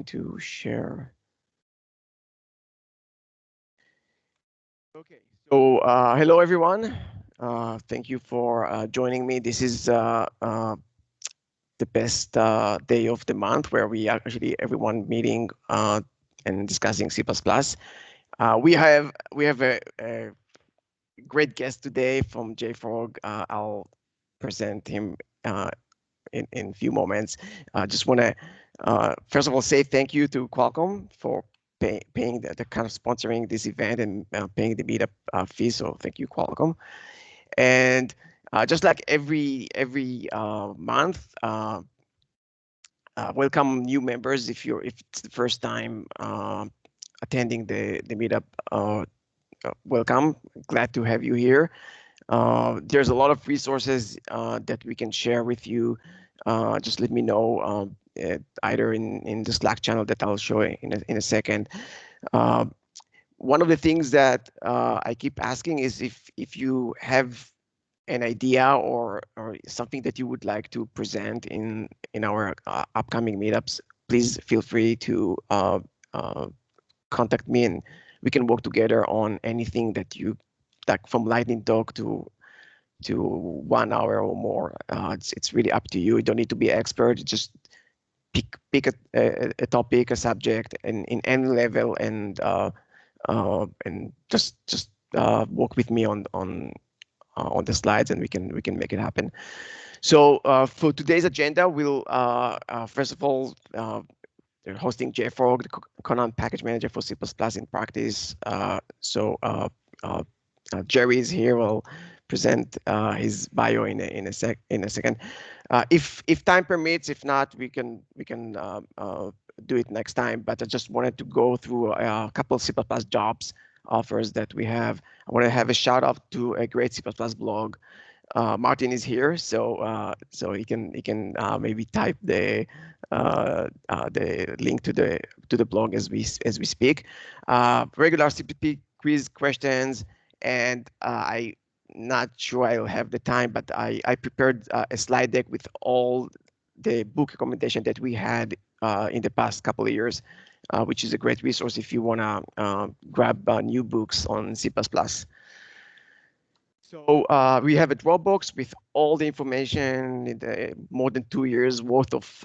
going to share. Okay, so hello everyone. Thank you for joining me. This is the best day of the month where we are actually everyone meeting and discussing C++. We have a great guest today from Jfrog. I'll present him in a few moments. I just want to first of all say thank you to Qualcomm for paying the kind of sponsoring this event and paying the meetup fee. So thank you, Qualcomm. And just like every month, welcome new members if it's the first time attending the meetup. Welcome, glad to have you here. There's a lot of resources that we can share with you. Just let me know either in the Slack channel that I'll show in a second. One of the things that I keep asking is if you have an idea or something that you would like to present in our upcoming meetups, please feel free to contact me and we can work together on anything that you like, from lightning talk to 1 hour or more. It's really up to you. You don't need to be an expert. Just pick a topic, a subject, and in any level, and just work with me on the slides, and we can make it happen. So for today's agenda, we'll first of all they're hosting Jfrog, the Conan package manager for C++ in practice. So Jerry is here. We'll present his bio in a second. If time permits, if not, we can do it next time. But I just wanted to go through a couple of C++ jobs offers that we have. I want to have a shout out to a great C++ blog. Martin is here, so he can maybe type the link to the blog as we speak. Regular CPP quiz questions, and I'm not sure I'll have the time, but I prepared a slide deck with all the book recommendation that we had in the past couple of years, which is a great resource if you want to grab new books on C++. So we have a Dropbox with all the information in the more than 2 years worth of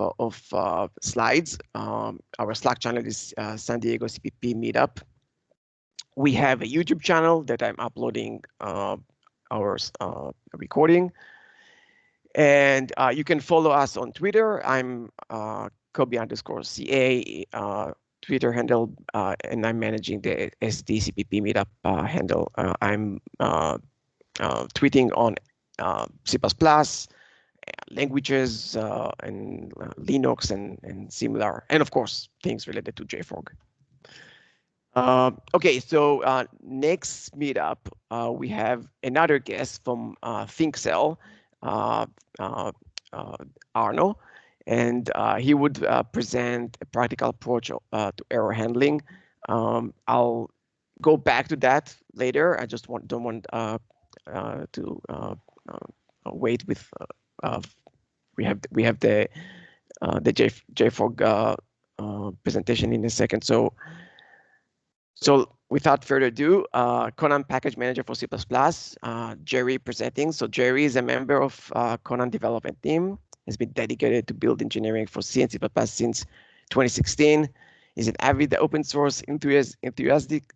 slides. Our Slack channel is San Diego CPP Meetup. We have a YouTube channel that I'm uploading our recording. And you can follow us on Twitter. I'm Kobe_CA Twitter handle, and I'm managing the SDCPP Meetup handle. I'm tweeting on C++, languages, and Linux and similar, and of course, things related to Jfrog. Okay, so next meetup, we have another guest from ThinkCell, Arno, and he would present a practical approach to error handling. I'll go back to that later. I just don't want to wait with we have the Jfrog presentation in a second. So without further ado, Conan package manager for C++, Jerry presenting. So Jerry is a member of Conan development team. He's been dedicated to build engineering for C and C++ since 2016. He's an avid open source enthusiastic,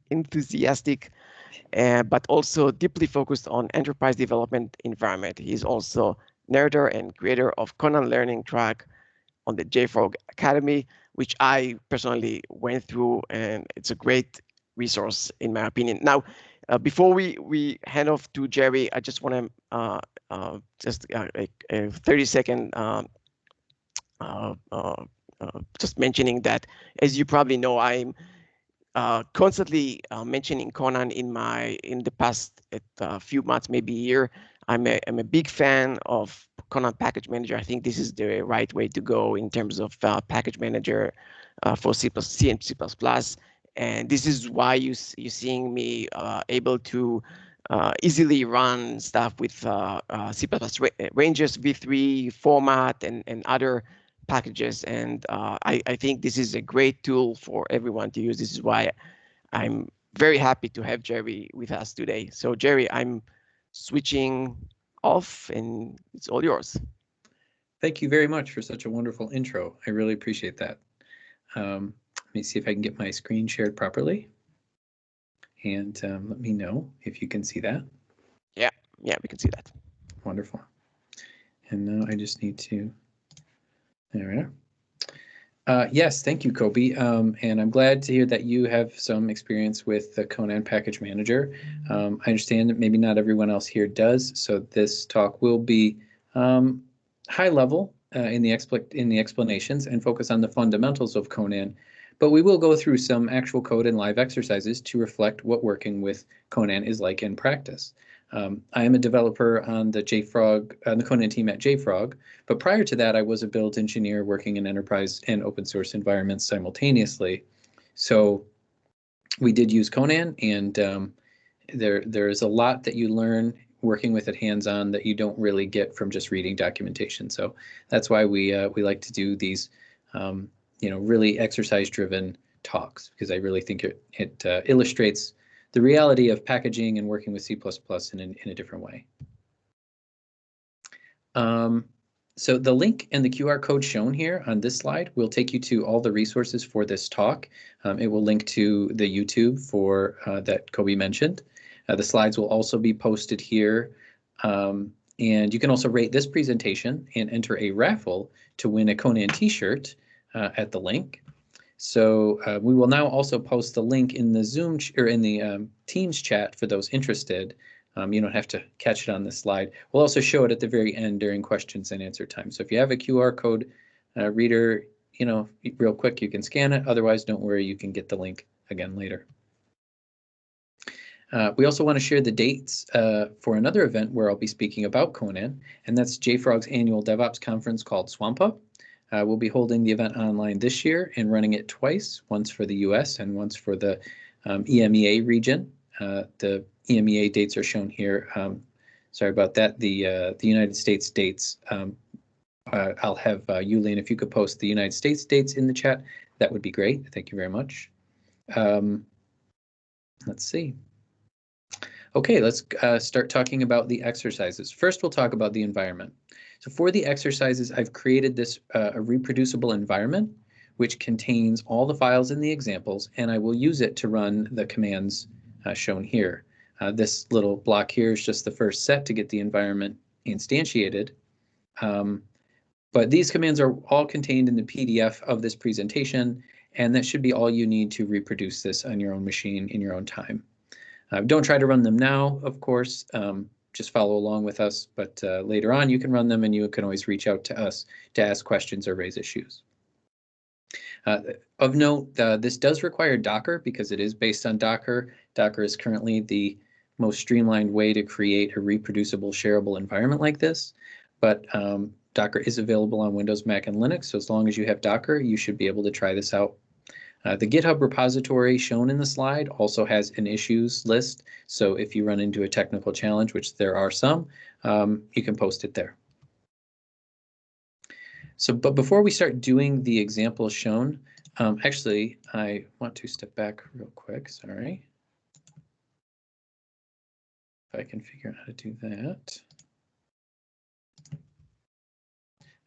but also deeply focused on enterprise development environment. He's also narrator and creator of Conan Learning Track on the Jfrog Academy, which I personally went through, and it's a great resource in my opinion. Now, before we hand off to Jerry, I just want to just a 30-second just mentioning that, as you probably know, I'm constantly mentioning Conan in the past few months, maybe a year. I'm a big fan of Conan Package Manager. I think this is the right way to go in terms of package manager for C and C++. And this is why you're seeing me able to easily run stuff with C++ ranges v3 format and other packages, and I think this is a great tool for everyone to use. This is why I'm very happy to have Jerry with us today. So Jerry, I'm switching off, and it's all yours. Thank you very much for such a wonderful intro. I really appreciate that. Let me see if I can get my screen shared properly. And let me know if you can see that. Yeah, we can see that. Wonderful. And now I just need to, there we are. Yes, thank you, Kobe. And I'm glad to hear that you have some experience with the Conan Package Manager. I understand that maybe not everyone else here does, so this talk will be high level in the explanations and focus on the fundamentals of Conan, but we will go through some actual code and live exercises to reflect what working with Conan is like in practice. I am a developer on the Jfrog, on the Conan team at Jfrog, but prior to that, I was a build engineer working in enterprise and open source environments simultaneously. So we did use Conan, and there is a lot that you learn working with it hands-on that you don't really get from just reading documentation. So that's why we like to do these, really exercise-driven talks, because I really think it illustrates the reality of packaging and working with C++ in a different way. So the link and the QR code shown here on this slide will take you to all the resources for this talk. It will link to the YouTube for that Kobe mentioned. The slides will also be posted here. And you can also rate this presentation and enter a raffle to win a Conan t-shirt at the link. So we will now also post the link in the Zoom or in the Teams chat for those interested. You don't have to catch it on this slide. We'll also show it at the very end during questions and answer time. So if you have a QR code reader, real quick, you can scan it. Otherwise, don't worry, you can get the link again later. We also want to share the dates for another event where I'll be speaking about Conan, and that's Jfrog's annual DevOps conference called SwampUp. We'll be holding the event online this year and running it twice, once for the US and once for the EMEA region. The EMEA dates are shown here. Sorry about that. The United States dates, I'll have Yulin, if you could post the United States dates in the chat, that would be great. Thank you very much. Let's see. Okay, let's start talking about the exercises. First, we'll talk about the environment. So for the exercises, I've created this a reproducible environment, which contains all the files in the examples, and I will use it to run the commands shown here. This little block here is just the first set to get the environment instantiated. But these commands are all contained in the PDF of this presentation, and that should be all you need to reproduce this on your own machine in your own time. Don't try to run them now, of course. Just follow along with us, but later on you can run them, and you can always reach out to us to ask questions or raise issues. Of note, this does require Docker because it is based on Docker. Docker is currently the most streamlined way to create a reproducible, shareable environment like this, but Docker is available on Windows, Mac, and Linux, so as long as you have Docker, you should be able to try this out. The GitHub repository shown in the slide also has an issues list, so if you run into a technical challenge, which there are some, you can post it there. So, but before we start doing the examples shown, actually, I want to step back real quick, sorry. If I can figure out how to do that.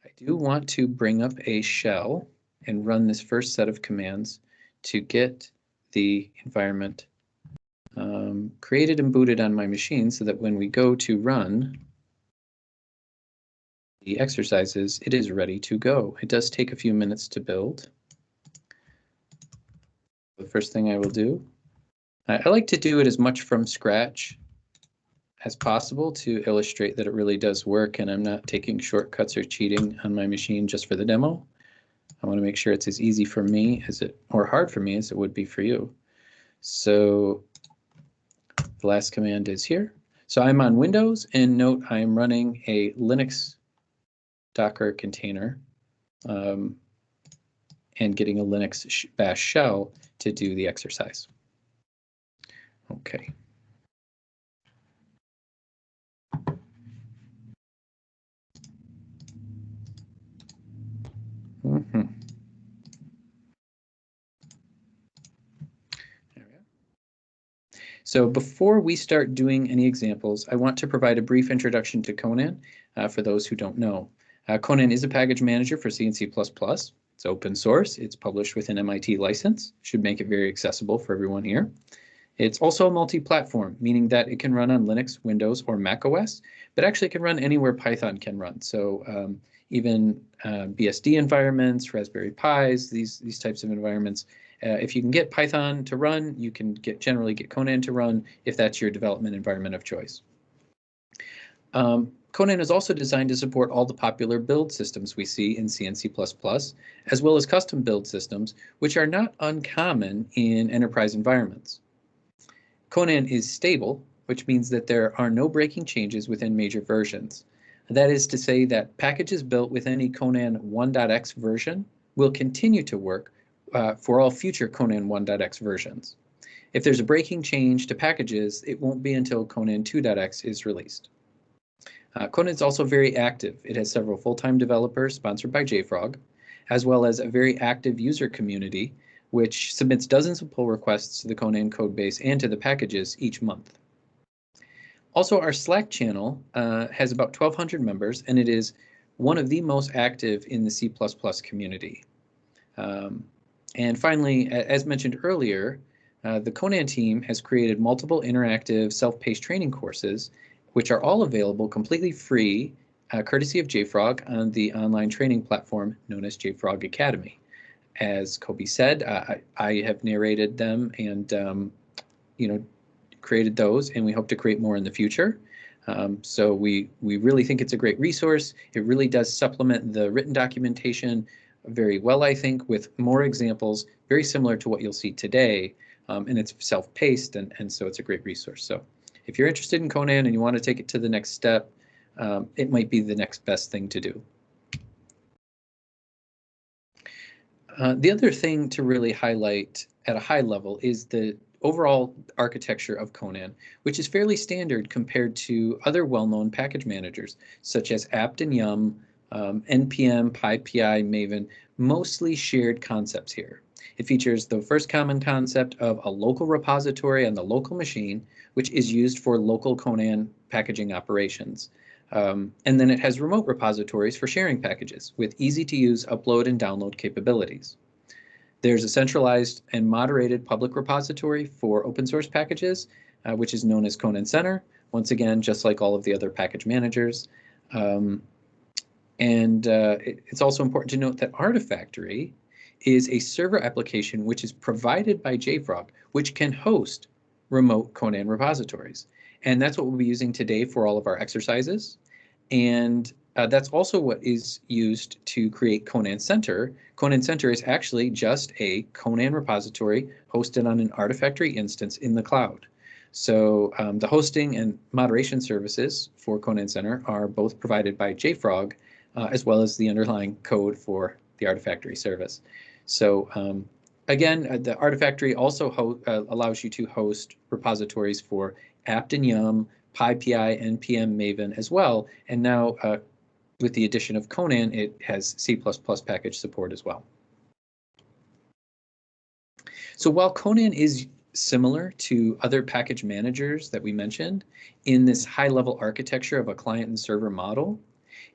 I do want to bring up a shell and run this first set of commands to get the environment created and booted on my machine so that when we go to run the exercises, it is ready to go. It does take a few minutes to build. The first thing I will do, I like to do it as much from scratch as possible to illustrate that it really does work and I'm not taking shortcuts or cheating on my machine just for the demo. I want to make sure it's as easy for me as it, or hard for me as it would be for you. So the last command is here. So I'm on Windows, and note I'm running a Linux Docker container and getting a Linux bash shell to do the exercise. Okay. Mhm. So before we start doing any examples, I want to provide a brief introduction to Conan for those who don't know. Conan is a package manager for C and C++. It's open source. It's published with an MIT license. Should make it very accessible for everyone here. It's also multi-platform, meaning that it can run on Linux, Windows, or Mac OS, but actually it can run anywhere Python can run. So even BSD environments, Raspberry Pis, these types of environments. If you can get Python to run, you can generally get Conan to run if that's your development environment of choice. Conan is also designed to support all the popular build systems we see in C and C++, as well as custom build systems, which are not uncommon in enterprise environments. Conan is stable, which means that there are no breaking changes within major versions. That is to say that packages built with any Conan 1.x version will continue to work for all future Conan 1.x versions. If there's a breaking change to packages, it won't be until Conan 2.x is released. Conan is also very active. It has several full-time developers sponsored by Jfrog, as well as a very active user community, which submits dozens of pull requests to the Conan codebase and to the packages each month. Also, our Slack channel has about 1,200 members, and it is one of the most active in the C++ community. And finally, as mentioned earlier, the Conan team has created multiple interactive self-paced training courses, which are all available completely free, courtesy of JFrog on the online training platform known as JFrog Academy. As Kobe said, I have narrated them and created those, and we hope to create more in the future. So we really think it's a great resource. It really does supplement the written documentation very well, I think, with more examples, very similar to what you'll see today, and it's self-paced, and so it's a great resource. So if you're interested in Conan and you want to take it to the next step, it might be the next best thing to do. The other thing to really highlight at a high level is the overall architecture of Conan, which is fairly standard compared to other well-known package managers, such as apt and yum, npm, pypi, maven, mostly shared concepts here. It features the first common concept of a local repository on the local machine, which is used for local Conan packaging operations. And then it has remote repositories for sharing packages with easy-to-use upload and download capabilities. There's a centralized and moderated public repository for open source packages, which is known as ConanCenter, once again, just like all of the other package managers. It's also important to note that Artifactory is a server application which is provided by JFrog, which can host remote Conan repositories. And that's what we'll be using today for all of our exercises. And that's also what is used to create ConanCenter. ConanCenter is actually just a Conan repository hosted on an Artifactory instance in the cloud. So the hosting and moderation services for ConanCenter are both provided by JFrog, as well as the underlying code for the Artifactory service. So again, the Artifactory also allows you to host repositories for apt and yum, pypi, npm, maven as well. And now with the addition of Conan, it has C++ package support as well. So while Conan is similar to other package managers that we mentioned in this high-level architecture of a client and server model,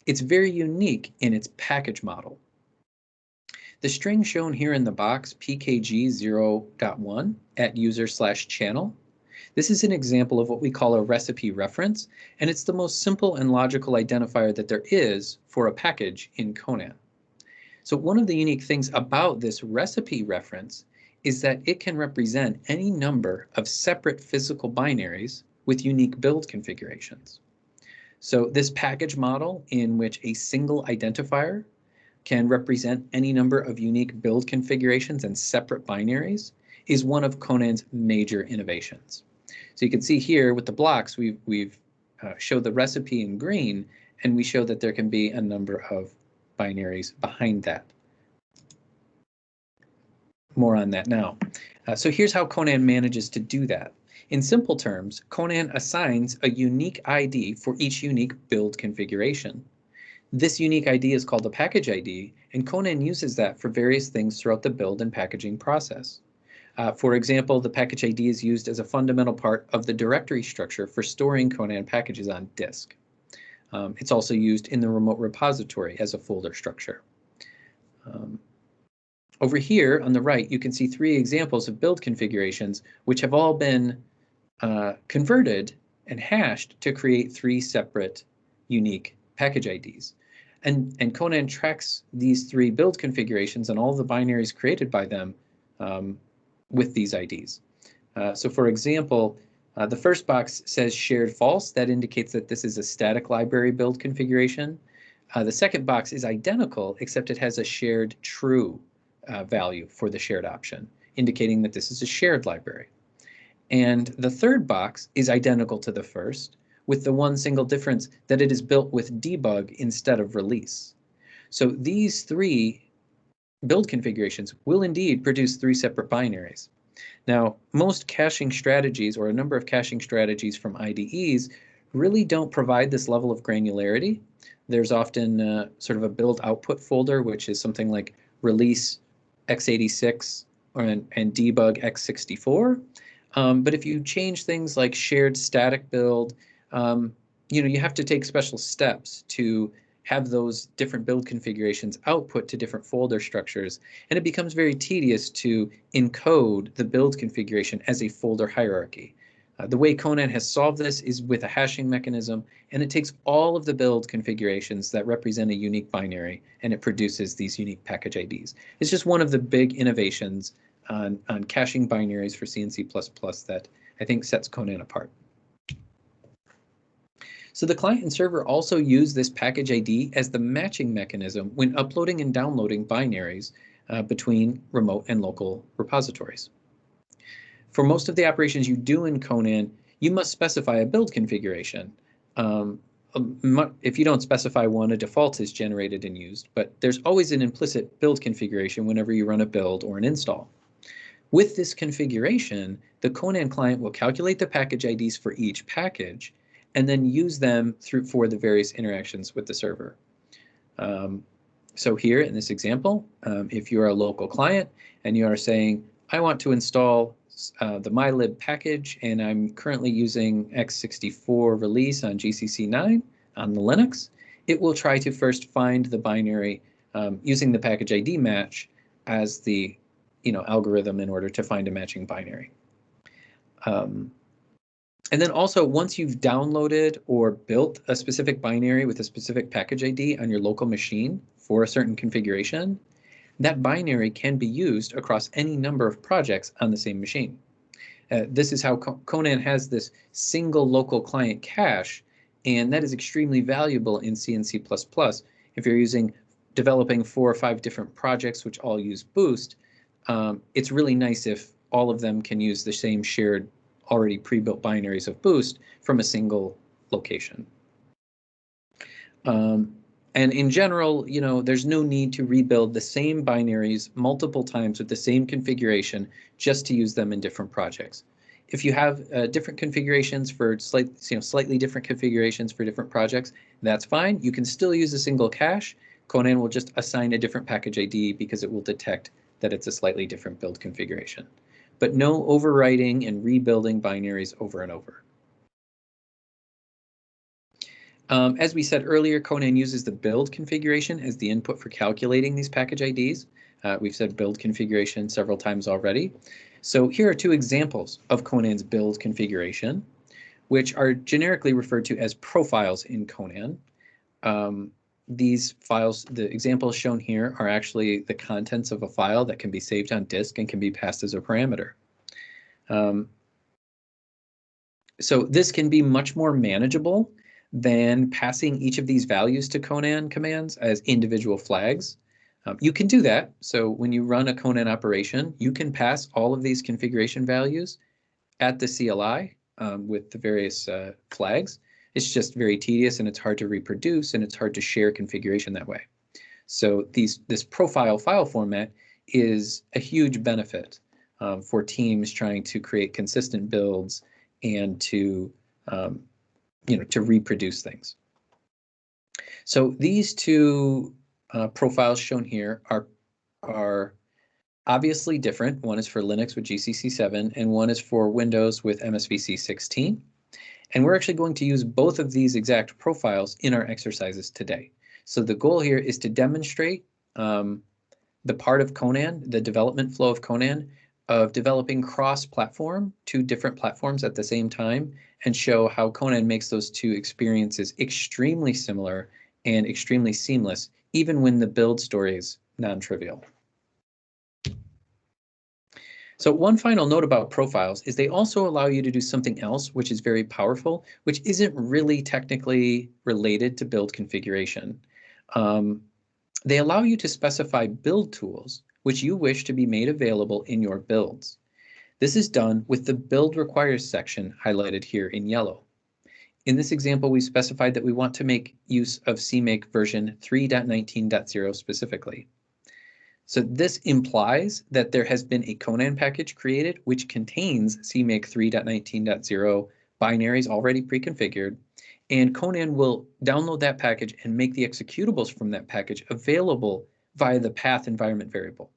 it's very unique in its package model. The string shown here in the box, pkg0.1 at user/channel, this is an example of what we call a recipe reference, and it's the most simple and logical identifier that there is for a package in Conan. So one of the unique things about this recipe reference is that it can represent any number of separate physical binaries with unique build configurations. So this package model, in which a single identifier can represent any number of unique build configurations and separate binaries, is one of Conan's major innovations. So you can see here with the blocks, we've showed the recipe in green, and we show that there can be a number of binaries behind that. More on that now. So here's how Conan manages to do that. In simple terms, Conan assigns a unique ID for each unique build configuration. This unique ID is called a package ID, and Conan uses that for various things throughout the build and packaging process. For example, the package ID is used as a fundamental part of the directory structure for storing Conan packages on disk. It's also used in the remote repository as a folder structure. Over here on the right, you can see 3 examples of build configurations, which have all been converted and hashed to create 3 separate unique package IDs. And Conan tracks these 3 build configurations and all the binaries created by them with these IDs. So for example, the first box says shared false. That indicates that this is a static library build configuration. The second box is identical, except it has a shared true value for the shared option, indicating that this is a shared library. And the third box is identical to the first, with the one single difference that it is built with debug instead of release. So these 3 build configurations will indeed produce 3 separate binaries. Now, most caching strategies, or a number of caching strategies from IDEs, really don't provide this level of granularity. There's often sort of a build output folder, which is something like release x86 and debug x64. But if you change things like shared static build, you have to take special steps to have those different build configurations output to different folder structures, and it becomes very tedious to encode the build configuration as a folder hierarchy. The way Conan has solved this is with a hashing mechanism, and it takes all of the build configurations that represent a unique binary, and it produces these unique package IDs. It's just one of the big innovations on caching binaries for C and C++ that I think sets Conan apart. So the client and server also use this package ID as the matching mechanism when uploading and downloading binaries between remote and local repositories. For most of the operations you do in Conan, you must specify a build configuration. If you don't specify one, a default is generated and used, but there's always an implicit build configuration whenever you run a build or an install. With this configuration, the Conan client will calculate the package IDs for each package and then use them for the various interactions with the server. So here in this example, if you are a local client and you are saying, I want to install the mylib package and I'm currently using x64 release on GCC 9 on the Linux, it will try to first find the binary using the package ID match as the algorithm in order to find a matching binary. And then also, once you've downloaded or built a specific binary with a specific package ID on your local machine for a certain configuration, that binary can be used across any number of projects on the same machine. This is how Conan has this single local client cache, and that is extremely valuable in C and C++. If you're developing 4 or 5 different projects which all use Boost, it's really nice if all of them can use the same shared already pre-built binaries of Boost from a single location. And in general, there's no need to rebuild the same binaries multiple times with the same configuration just to use them in different projects. If you have different configurations for slightly different configurations for different projects, that's fine. You can still use a single cache. Conan will just assign a different package ID because it will detect that it's a slightly different build configuration. But no overwriting and rebuilding binaries over and over. As we said earlier, Conan uses the build configuration as the input for calculating these package IDs. We've said build configuration several times already. So here are 2 examples of Conan's build configuration, which are generically referred to as profiles in Conan. These files, the examples shown here, are actually the contents of a file that can be saved on disk and can be passed as a parameter. So this can be much more manageable than passing each of these values to Conan commands as individual flags. You can do that. So when you run a Conan operation, you can pass all of these configuration values at the CLI with the various flags. It's just very tedious and it's hard to reproduce and it's hard to share configuration that way. So this profile file format is a huge benefit for teams trying to create consistent builds and to reproduce things. So these two profiles shown here are obviously different. One is for Linux with GCC 7, and one is for Windows with MSVC 16. And we're actually going to use both of these exact profiles in our exercises today. So the goal here is to demonstrate the part of Conan, the development flow of Conan, of developing cross-platform, two different platforms at the same time, and show how Conan makes those two experiences extremely similar and extremely seamless, even when the build story is non-trivial. So one final note about profiles is they also allow you to do something else, which is very powerful, which isn't really technically related to build configuration. They allow you to specify build tools which you wish to be made available in your builds. This is done with the build requires section highlighted here in yellow. In this example, we specified that we want to make use of Cmake version 3.19.0 specifically. So this implies that there has been a Conan package created which contains Cmake 3.19.0 binaries already pre-configured, and Conan will download that package and make the executables from that package available via the path environment variable.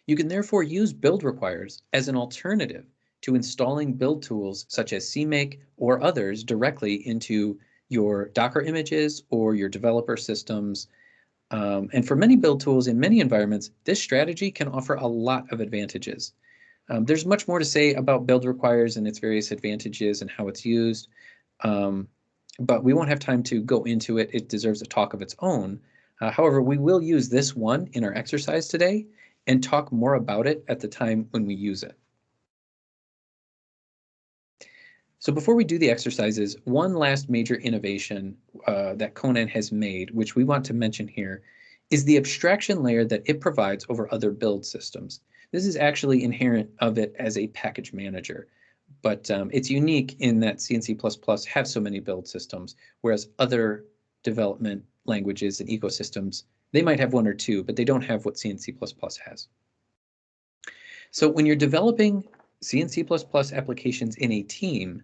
You can therefore use build requires as an alternative to installing build tools such as Cmake or others directly into your Docker images or your developer systems. And for many build tools in many environments, this strategy can offer a lot of advantages. There's much more to say about build requires and its various advantages and how it's used, but we won't have time to go into it. It deserves a talk of its own. However, we will use this one in our exercise today and talk more about it at the time when we use it. So before we do the exercises, one last major innovation that Conan has made, which we want to mention here, is the abstraction layer that it provides over other build systems. This is actually inherent of it as a package manager, but it's unique in that C and C++ have so many build systems, whereas other development languages and ecosystems, they might have one or two, but they don't have what C and C++ has. So when you're developing C and C++ applications in a team,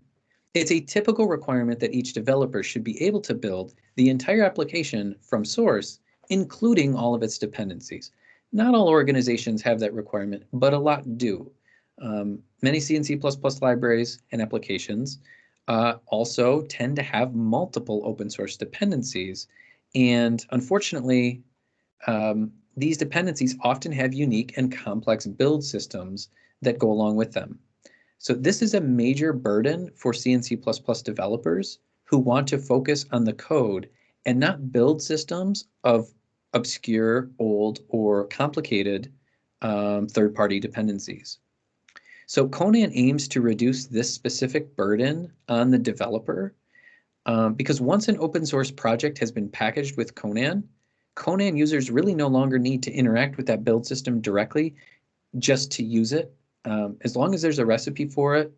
it's a typical requirement that each developer should be able to build the entire application from source, including all of its dependencies. Not all organizations have that requirement, but a lot do. Many C and C++ libraries and applications also tend to have multiple open source dependencies. And unfortunately, these dependencies often have unique and complex build systems that go along with them. So this is a major burden for C and C++ developers who want to focus on the code and not build systems of obscure, old, or complicated third-party dependencies. So Conan aims to reduce this specific burden on the developer because once an open source project has been packaged with Conan, Conan users really no longer need to interact with that build system directly just to use it. As long as there's a recipe for it,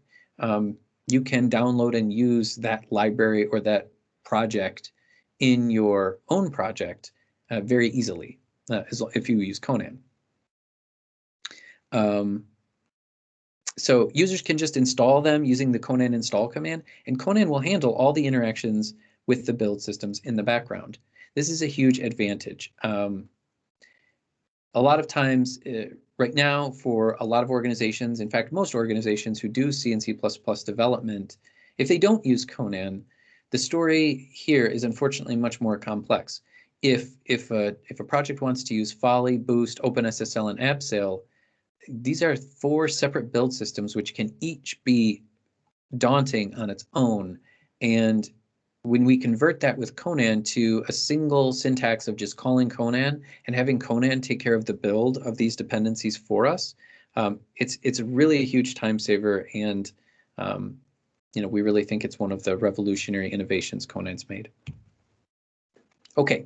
you can download and use that library or that project in your own project very easily if you use Conan. So users can just install them using the Conan install command, and Conan will handle all the interactions with the build systems in the background. This is a huge advantage. A lot of times, right now, for a lot of organizations, in fact, most organizations who do C and C++ development, if they don't use Conan, the story here is unfortunately much more complex. If a project wants to use Folly, Boost, OpenSSL, and Absail, these are 4 separate build systems which can each be daunting on its own. And when we convert that with Conan to a single syntax of just calling Conan and having Conan take care of the build of these dependencies for us, it's really a huge time saver, and we really think it's one of the revolutionary innovations Conan's made. Okay,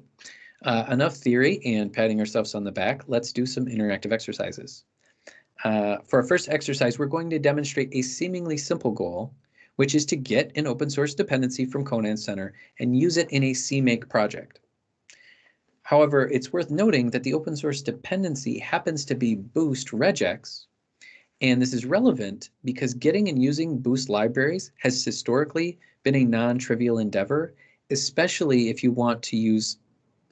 enough theory and patting ourselves on the back. Let's do some interactive exercises. For our first exercise, we're going to demonstrate a seemingly simple goal, which is to get an open source dependency from ConanCenter and use it in a Cmake project. However, it's worth noting that the open source dependency happens to be Boost regex, and this is relevant because getting and using Boost libraries has historically been a non-trivial endeavor, especially if you want to use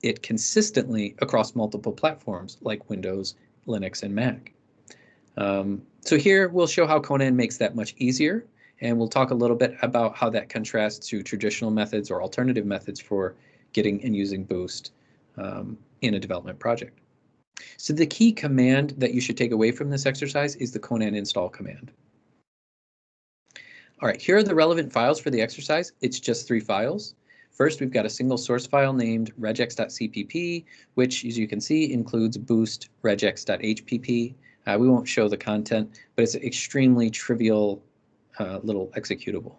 it consistently across multiple platforms like Windows, Linux, and Mac. So here we'll show how Conan makes that much easier, and we'll talk a little bit about how that contrasts to traditional methods or alternative methods for getting and using Boost in a development project. So the key command that you should take away from this exercise is the Conan Install command. All right, here are the relevant files for the exercise. It's just 3 files. First, we've got a single source file named regex.cpp, which, as you can see, includes boost regex.hpp. We won't show the content, but it's an extremely trivial little executable.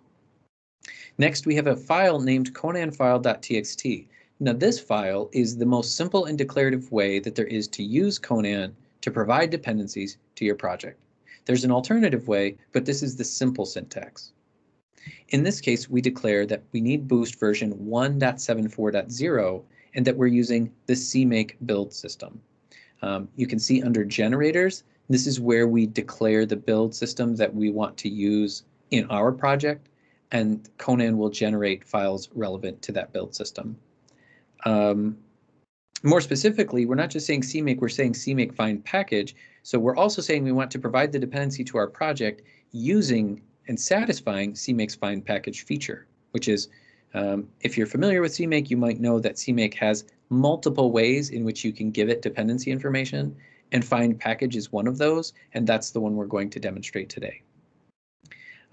Next, we have a file named conanfile.txt. Now, this file is the most simple and declarative way that there is to use Conan to provide dependencies to your project. There's an alternative way, but this is the simple syntax. In this case, we declare that we need Boost version 1.74.0 and that we're using the Cmake Build system. You can see under generators, this is where we declare the build system that we want to use in our project, and Conan will generate files relevant to that build system. More specifically, we're not just saying Cmake, we're saying Cmake find package. So we're also saying we want to provide the dependency to our project using and satisfying Cmake's find package feature, which is, if you're familiar with Cmake, you might know that Cmake has multiple ways in which you can give it dependency information, and find package is one of those, and that's the one we're going to demonstrate today.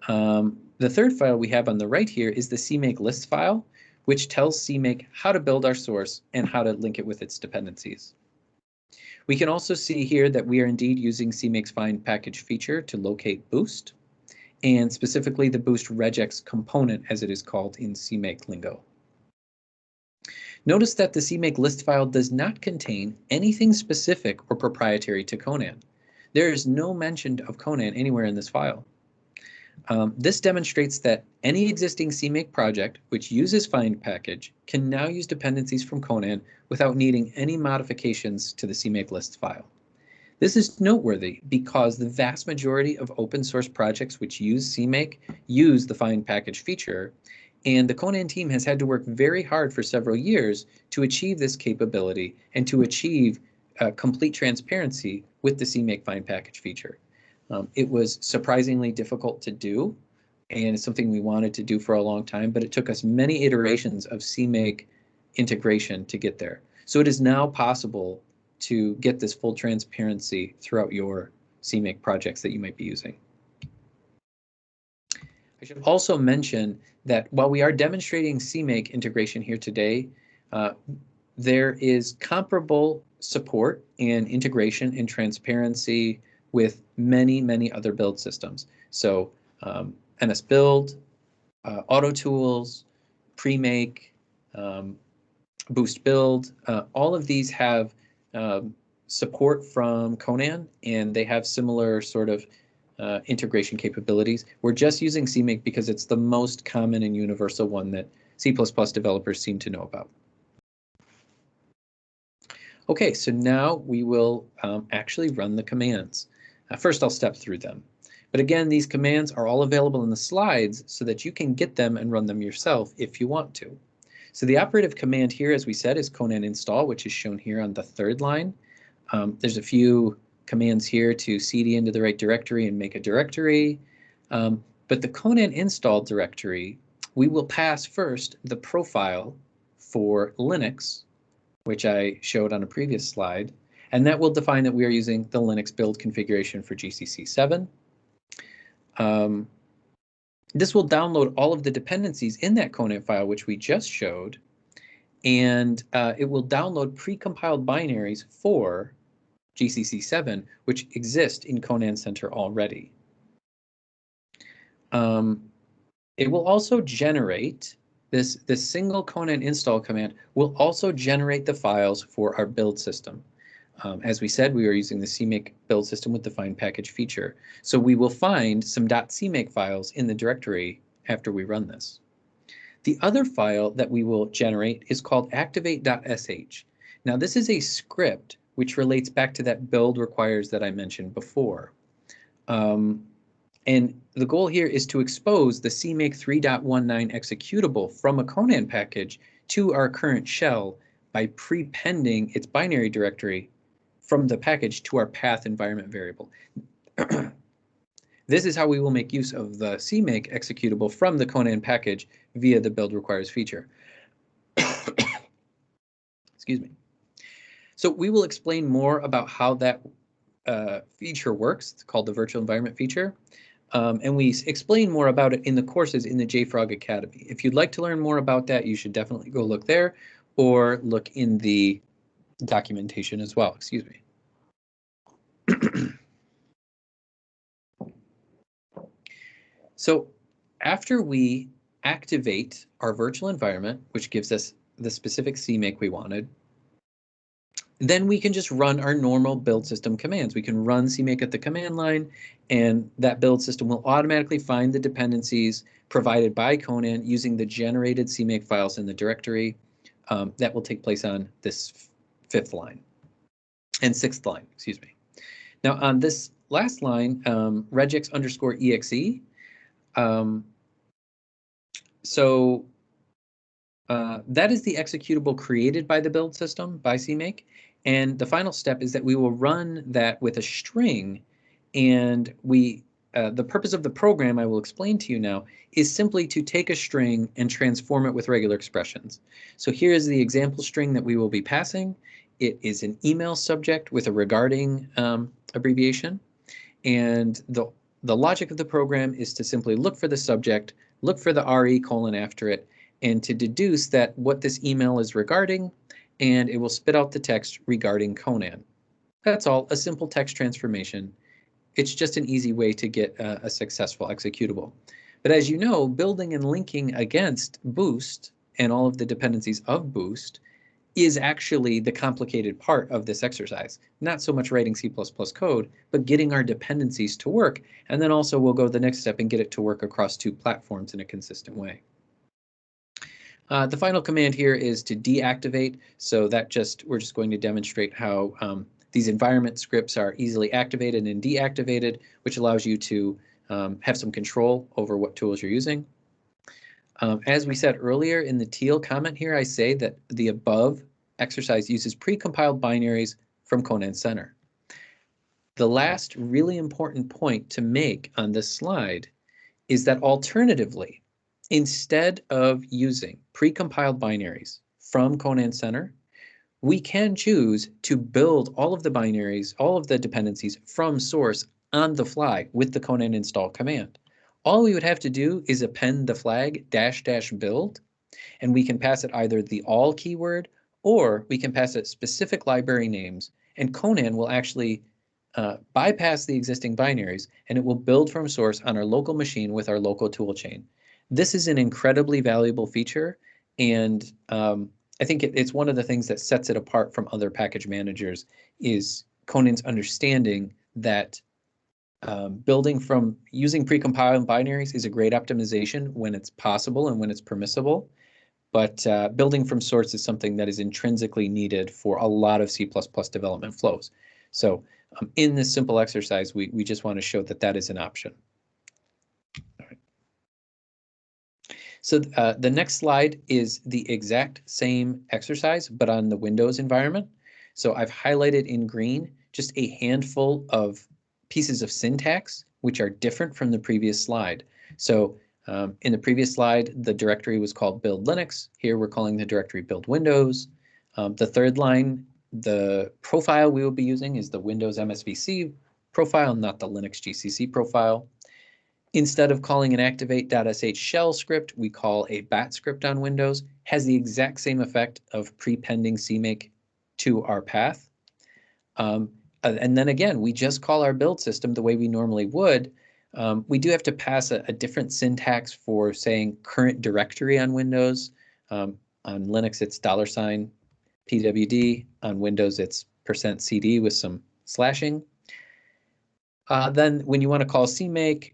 The third file we have on the right here is the Cmake list file, which tells Cmake how to build our source and how to link it with its dependencies. We can also see here that we are indeed using Cmake's find package feature to locate Boost, and specifically the Boost regex component, as it is called in Cmake lingo. Notice that the Cmake list file does not contain anything specific or proprietary to Conan. There is no mention of Conan anywhere in this file. This demonstrates that any existing Cmake project which uses find package can now use dependencies from Conan without needing any modifications to the Cmake list file. This is noteworthy because the vast majority of open source projects which use Cmake use the find package feature, and the Conan team has had to work very hard for several years to achieve this capability and to achieve complete transparency with the Cmake find package feature. It was surprisingly difficult to do, and it's something we wanted to do for a long time, but it took us many iterations of Cmake integration to get there. So it is now possible to get this full transparency throughout your Cmake projects that you might be using. I should also mention that while we are demonstrating Cmake integration here today, there is comparable support and integration and transparency with many, many other build systems. So NS Build, Auto Tools, Cmake, Boost Build, all of these have support from Conan, and they have similar sort of integration capabilities. We're just using Cmake because it's the most common and universal one that C++ developers seem to know about. Okay, so now we will actually run the commands. First, I'll step through them. But again, these commands are all available in the slides so that you can get them and run them yourself if you want to. So the operative command here, as we said, is Conan Install, which is shown here on the third line. There's a few commands here to cd into the right directory and make a directory. But the Conan Install directory, we will pass first the profile for Linux, which I showed on a previous slide, and that will define that we are using the Linux build configuration for GCC 7. This will download all of the dependencies in that Conan file, which we just showed, and it will download precompiled binaries for GCC 7, which exist in ConanCenter already. It will also generate, this single Conan install command will also generate the files for our build system. As we said, we are using the Cmake build system with the find package feature. So we will find some .cmake files in the directory after we run this. The other file that we will generate is called activate.sh. Now this is a script which relates back to that build requires that I mentioned before. And the goal here is to expose the Cmake 3.19 executable from a Conan package to our current shell by prepending its binary directory from the package to our path environment variable. This is how we will make use of the Cmake executable from the Conan package via the build requires feature. Excuse me. So we will explain more about how that feature works. It's called the virtual environment feature. And we explain more about it in the courses in the Jfrog Academy. If you'd like to learn more about that, you should definitely go look there or look in the documentation as well. Excuse me. So after we activate our virtual environment, which gives us the specific CMake we wanted, then we can just run our normal build system commands. We can run cmake at the command line, and that build system will automatically find the dependencies provided by Conan using the generated cmake files in the directory. That will take place on this 5th line and 6th line, excuse me. Now on this last line, regex_exe, that is the executable created by the build system, by cmake. And the final step is that we will run that with a string, and the purpose of the program I will explain to you now is simply to take a string and transform it with regular expressions. So here is the example string that we will be passing. It is an email subject with a regarding abbreviation, and the logic of the program is to simply look for the subject, look for the RE colon after it, and to deduce that what this email is regarding, and it will spit out the text regarding Conan. That's all, a simple text transformation. It's just an easy way to get a successful executable. But as you know, building and linking against Boost and all of the dependencies of Boost is actually the complicated part of this exercise. Not so much writing C++ code, but getting our dependencies to work. And then also we'll go the next step and get it to work across 2 platforms in a consistent way. The final command here is to deactivate. So that we're just going to demonstrate how these environment scripts are easily activated and deactivated, which allows you to have some control over what tools you're using. As we said earlier in the teal comment here, I say that the above exercise uses precompiled binaries from ConanCenter. The last really important point to make on this slide is that alternatively, instead of using precompiled binaries from ConanCenter, we can choose to build all of the binaries, all of the dependencies from source on the fly with the Conan Install command. All we would have to do is append the flag --build, and we can pass it either the all keyword, or we can pass it specific library names, and Conan will actually bypass the existing binaries, and it will build from source on our local machine with our local toolchain. This is an incredibly valuable feature, and I think it's one of the things that sets it apart from other package managers is Conan's understanding that building from using precompiled binaries is a great optimization when it's possible and when it's permissible, but building from source is something that is intrinsically needed for a lot of C++ development flows. So in this simple exercise, we just want to show that that is an option. All right. So the next slide is the exact same exercise, but on the Windows environment. So I've highlighted in green just a handful of pieces of syntax which are different from the previous slide. So in the previous slide, the directory was called Build Linux. Here we're calling the directory Build Windows. The third line, the profile we will be using is the Windows MSVC profile, not the Linux GCC profile. Instead of calling an activate.sh shell script, we call a bat script on Windows. Has the exact same effect of prepending cmake to our path. And then again, we just call our build system the way we normally would. We do have to pass a different syntax for saying current directory on Windows. On Linux, it's $pwd. On Windows, it's %cd with some slashing. Then when you want to call cmake,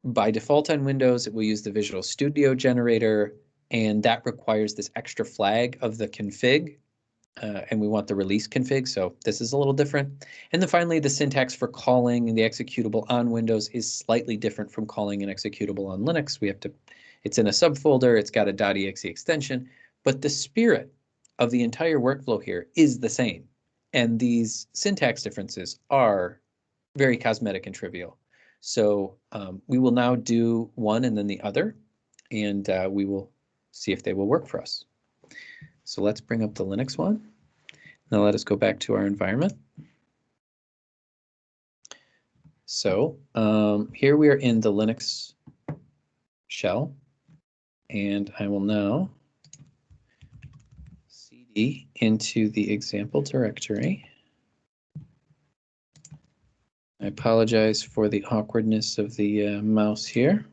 by default on Windows, it will use the Visual Studio generator, and that requires this extra flag of the config. and we want the release config, so this is a little different. And then finally, the syntax for calling the executable on Windows is slightly different from calling an executable on Linux. We have to, it's in a subfolder, it's got a .exe extension, but the spirit of the entire workflow here is the same. And these syntax differences are very cosmetic and trivial. So we will now do one and then the other, and we will see if they will work for us. So let's bring up the Linux one. Now let us go back to our environment. So here we are in the Linux shell, and I will now cd into the example directory. I apologize for the awkwardness of the mouse here.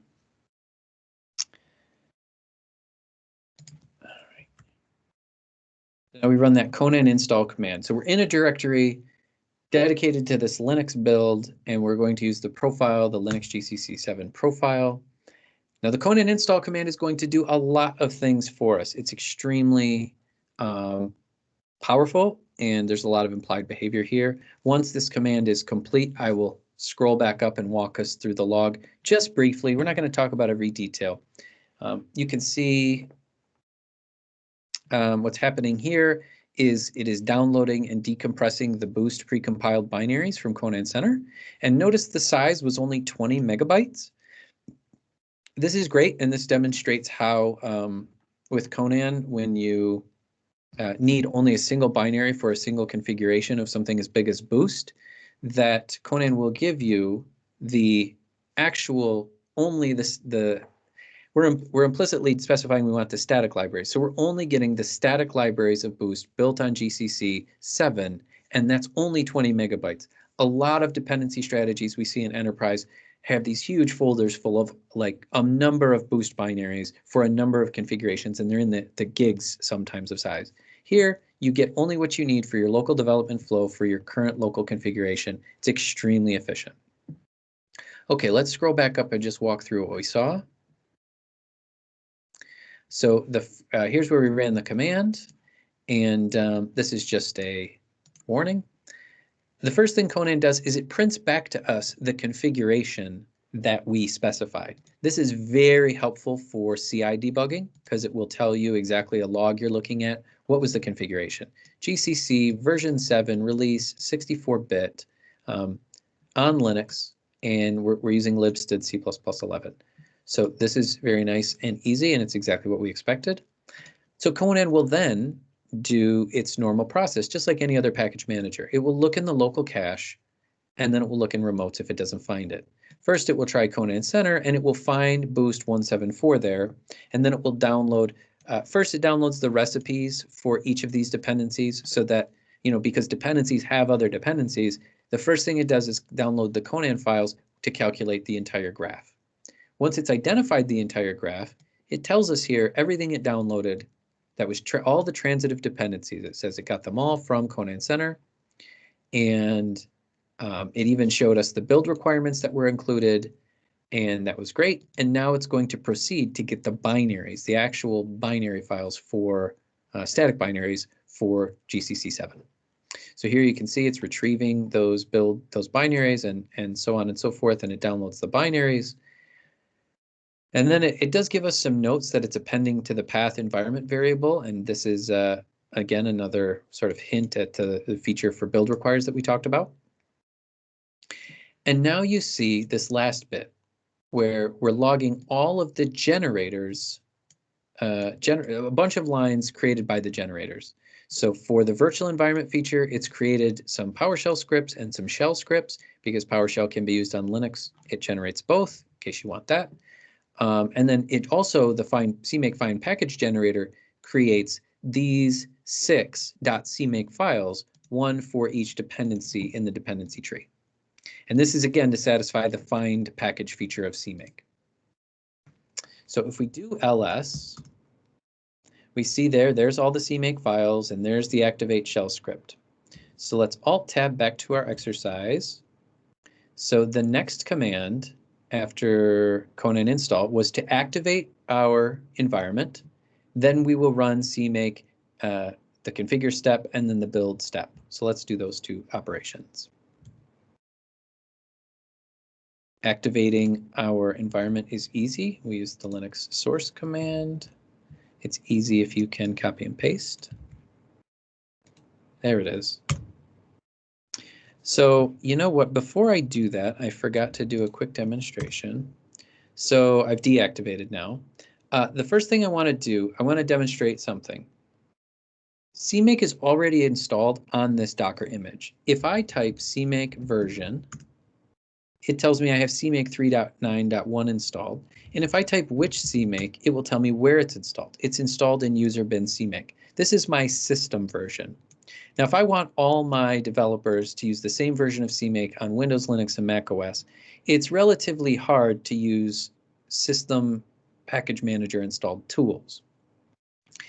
Now we run that Conan Install command. So we're in a directory dedicated to this Linux build, and we're going to use the profile, the Linux GCC 7 profile. Now the Conan Install command is going to do a lot of things for us. It's extremely powerful, and there's a lot of implied behavior here. Once this command is complete, I will scroll back up and walk us through the log just briefly. We're not going to talk about every detail. You can see what's happening here is it is downloading and decompressing the boost precompiled binaries from ConanCenter. And notice the size was only 20 megabytes. This is great, and this demonstrates how with Conan, when you need only a single binary for a single configuration of something as big as boost, that Conan will give you the actual only we're implicitly specifying we want the static libraries. So we're only getting the static libraries of Boost built on GCC 7, and that's only 20 megabytes. A lot of dependency strategies we see in enterprise have these huge folders full of like a number of Boost binaries for a number of configurations, and they're in the gigs sometimes of size. Here, you get only what you need for your local development flow for your current local configuration. It's extremely efficient. Okay, let's scroll back up and just walk through what we saw. So here's where we ran the command, and this is just a warning. The first thing Conan does is it prints back to us the configuration that we specified. This is very helpful for CI debugging because it will tell you exactly a log you're looking at. What was the configuration? GCC version 7 release 64-bit on Linux, and we're using libstd C++11. So this is very nice and easy, and it's exactly what we expected. So Conan will then do its normal process, just like any other package manager. It will look in the local cache, and then it will look in remotes if it doesn't find it. First, it will try ConanCenter, and it will find Boost 174 there, and then it will download. First, it downloads the recipes for each of these dependencies so that, because dependencies have other dependencies, the first thing it does is download the Conan files to calculate the entire graph. Once it's identified the entire graph, it tells us here everything it downloaded that was all the transitive dependencies. It says it got them all from ConanCenter, and it even showed us the build requirements that were included, and that was great. And now it's going to proceed to get the binaries, the actual binary files for static binaries for GCC 7. So here you can see it's retrieving those binaries and so on and so forth, and it downloads the binaries. And then it does give us some notes that it's appending to the path environment variable. And this is, again, another sort of hint at the feature for build requires that we talked about. And now you see this last bit where we're logging all of the generators, a bunch of lines created by the generators. So for the virtual environment feature, it's created some PowerShell scripts and some shell scripts because PowerShell can be used on Linux. It generates both in case you want that. And then it also, the Cmake find package generator creates these 6 .cmake files, one for each dependency in the dependency tree. And this is again to satisfy the find package feature of Cmake. So if we do ls, we see there's all the Cmake files, and there's the activate shell script. So let's alt tab back to our exercise. So the next command after Conan Install was to activate our environment. Then we will run Cmake the configure step and then the build step. So let's do those two operations. Activating our environment is easy. We use the Linux source command. It's easy if you can copy and paste. There it is. So you know what, before I do that, I forgot to do a quick demonstration. So I've deactivated now. The first thing I want to do, I want to demonstrate something. Cmake is already installed on this Docker image. If I type cmake version, it tells me I have cmake 3.9.1 installed. And if I type which cmake, it will tell me where it's installed. It's installed in user bin cmake. This is my system version. Now, if I want all my developers to use the same version of Cmake on Windows, Linux, and Mac OS, it's relatively hard to use system package manager installed tools.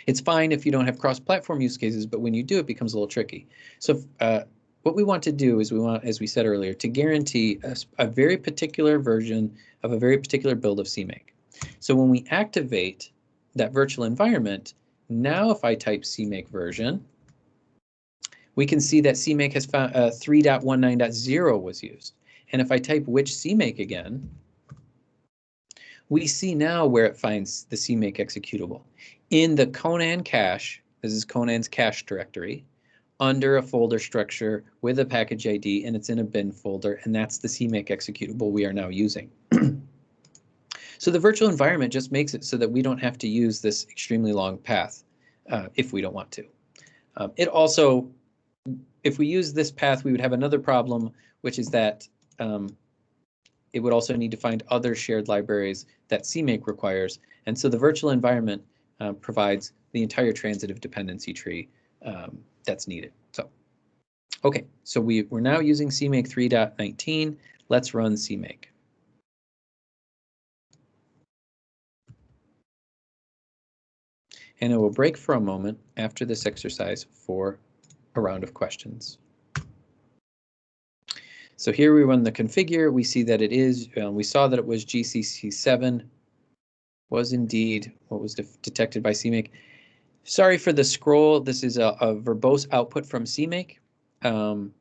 It's fine if you don't have cross-platform use cases, but when you do, it becomes a little tricky. So what we want to do is we want, as we said earlier, to guarantee a very particular version of a very particular build of Cmake. So when we activate that virtual environment, now if I type Cmake version, we can see that Cmake has found 3.19.0 was used. And if I type which Cmake again, we see now where it finds the Cmake executable. In the Conan cache, this is Conan's cache directory, under a folder structure with a package ID, and it's in a bin folder, and that's the Cmake executable we are now using. So the virtual environment just makes it so that we don't have to use this extremely long path if we don't want to. It also, if we use this path, we would have another problem, which is that it would also need to find other shared libraries that Cmake requires. And so the virtual environment provides the entire transitive dependency tree that's needed. So, okay, so we're now using Cmake 3.19. Let's run Cmake. And it will break for a moment after this exercise for a round of questions. So here we run the configure. We see that it is, we saw that it was GCC 7 was indeed what was detected by Cmake. Sorry for the scroll. This is a verbose output from Cmake.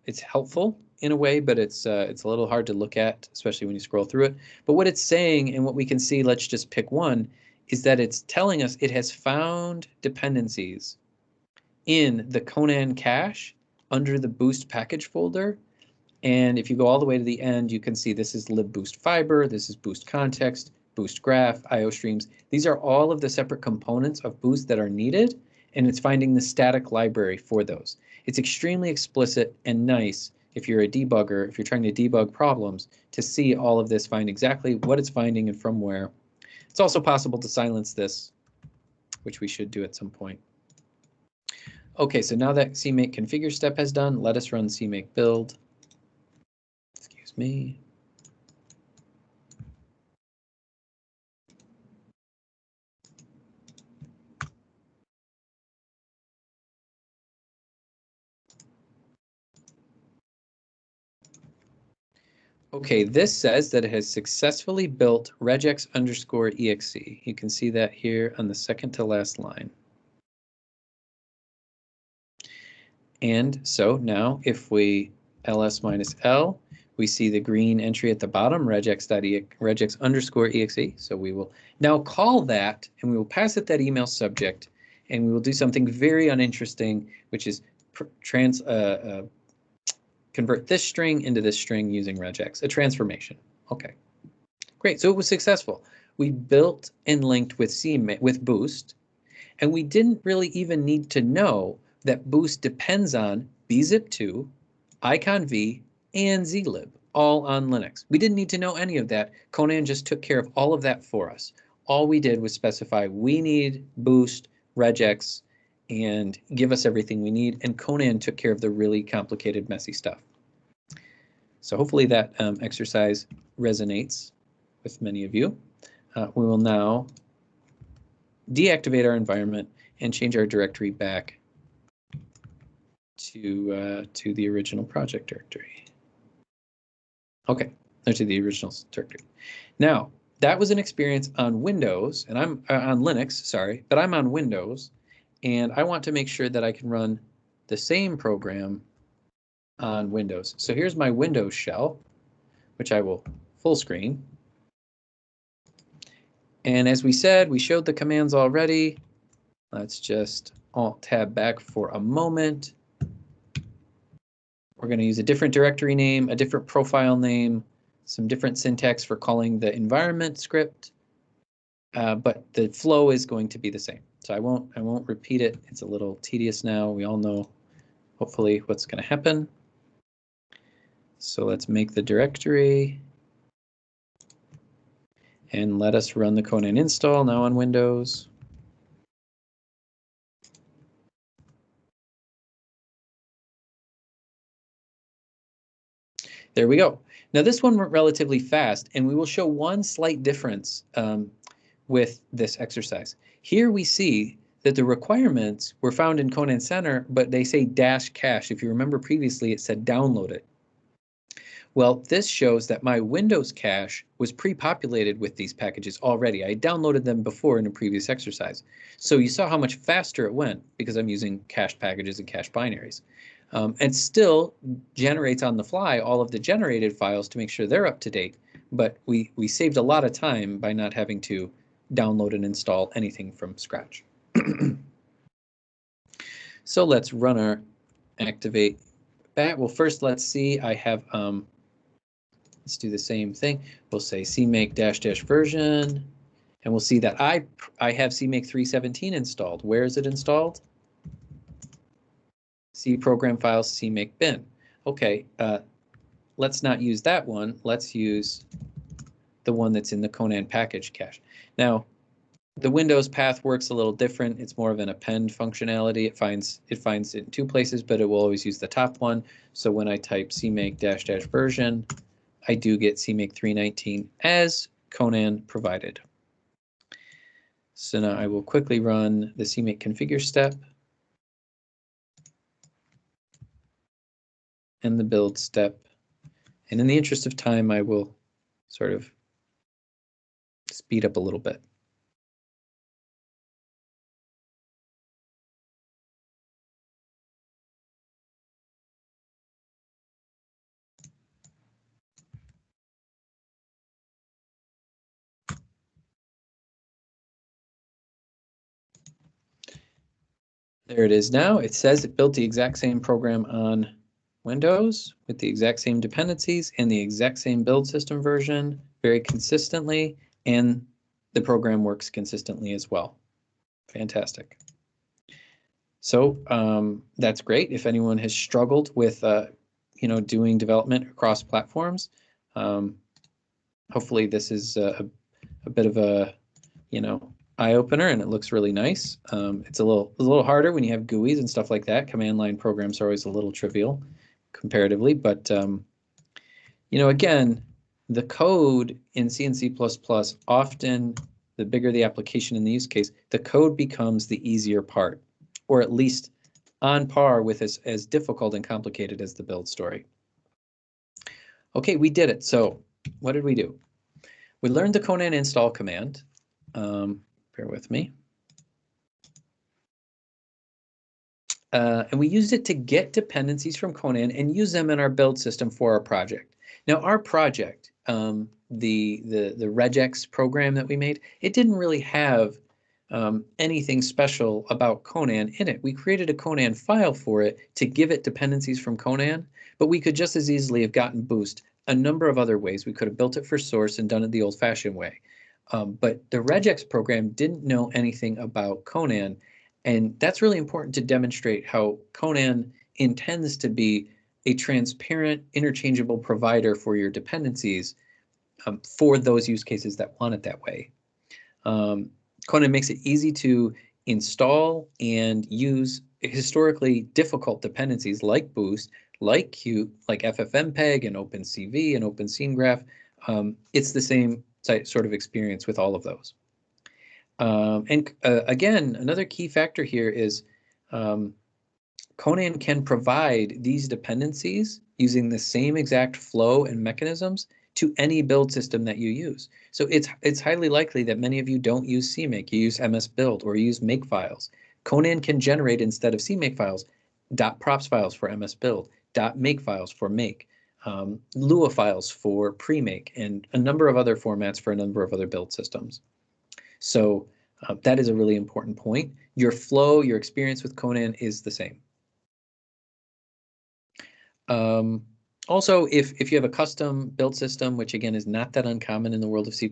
It's helpful in a way, but it's a little hard to look at, especially when you scroll through it. But what it's saying and what we can see, let's just pick one, is that it's telling us it has found dependencies in the Conan cache under the boost package folder. And if you go all the way to the end, you can see this is libboost fiber, this is boost context, boost graph, IO streams. These are all of the separate components of boost that are needed, and it's finding the static library for those. It's extremely explicit and nice if you're a debugger, if you're trying to debug problems, to see all of this, find exactly what it's finding and from where. It's also possible to silence this, which we should do at some point. Okay, so now that Cmake configure step has done, let us run Cmake build. Excuse me. Okay, this says that it has successfully built regex_exe. You can see that here on the second to last line. And so now if we ls-l, we see the green entry at the bottom, regex_exe. So we will now call that, and we will pass it that email subject, and we will do something very uninteresting, which is convert this string into this string using regex, a transformation. Okay, great. So it was successful. We built and linked with Cmake with Boost, and we didn't really even need to know that Boost depends on bzip2, iconv, and zlib, all on Linux. We didn't need to know any of that. Conan just took care of all of that for us. All we did was specify we need Boost, regex, and give us everything we need, and Conan took care of the really complicated, messy stuff. So hopefully that exercise resonates with many of you. We will now deactivate our environment and change our directory back to the original project directory. Okay, or to the original directory. Now, that was an experience on Windows, and I'm on Linux, sorry, but I'm on Windows. and I want to make sure that I can run the same program on Windows. So here's my Windows shell, which I will full screen. And as we said, we showed the commands already. Let's just Alt-Tab back for a moment. We're going to use a different directory name, a different profile name, some different syntax for calling the environment script, but the flow is going to be the same. So I won't repeat it. It's a little tedious now. We all know, hopefully, what's going to happen. So let's make the directory and let us run the Conan install now on Windows. There we go. Now this one went relatively fast, and we will show one slight difference with this exercise. Here we see that the requirements were found in ConanCenter, but they say -cache. If you remember previously, it said download it. Well, this shows that my Windows cache was pre-populated with these packages already. I downloaded them before in a previous exercise. So you saw how much faster it went because I'm using cached packages and cached binaries. And still generates on the fly all of the generated files to make sure they're up to date. But we saved a lot of time by not having to download and install anything from scratch. So let's run our activate that. Well, first let's see, I have, let's do the same thing. We'll say cmake -- version, and we'll see that I have cmake 317 installed. Where is it installed? C program files, cmake bin. Okay, let's not use that one. Let's use the one that's in the Conan package cache. Now, the Windows path works a little different. It's more of an append functionality. It finds it in two places, but it will always use the top one. So when I type cmake -- version, I do get cmake 319 as Conan provided. So now I will quickly run the cmake configure step and the build step. And in the interest of time, I will sort of speed up a little bit. There it is now. It says it built the exact same program on Windows with the exact same dependencies and the exact same build system version very consistently, and the program works consistently as well. Fantastic. So that's great. If anyone has struggled with doing development across platforms, hopefully this is a bit of a eye-opener, and it looks really nice. It's a little harder when you have GUIs and stuff like that. Command line programs are always a little trivial comparatively, but again, the code in C and C++, often the bigger the application in the use case, the code becomes the easier part, or at least on par with as difficult and complicated as the build story. Okay, we did it. So what did we do? We learned the Conan install command. Bear with me. And we used it to get dependencies from Conan and use them in our build system for our project. Now, our project, the regex program that we made, it didn't really have anything special about Conan in it. We created a Conan file for it to give it dependencies from Conan, but we could just as easily have gotten Boost a number of other ways. We could have built it for source and done it the old-fashioned way. But the regex program didn't know anything about Conan, and that's really important to demonstrate how Conan intends to be a transparent, interchangeable provider for your dependencies for those use cases that want it that way. Conan makes it easy to install and use historically difficult dependencies like Boost, like Qt, like FFmpeg and OpenCV and OpenSceneGraph. It's the same sort of experience with all of those. Again, another key factor here is Conan can provide these dependencies using the same exact flow and mechanisms to any build system that you use. So it's highly likely that many of you don't use CMake, you use MS Build or you use Makefiles. Conan can generate, instead of CMake files, .props files for MS Build, .make files for Make, Lua files for pre-make, and a number of other formats for a number of other build systems. So that is a really important point. Your flow, your experience with Conan is the same. Also, if you have a custom build system, which again is not that uncommon in the world of C++,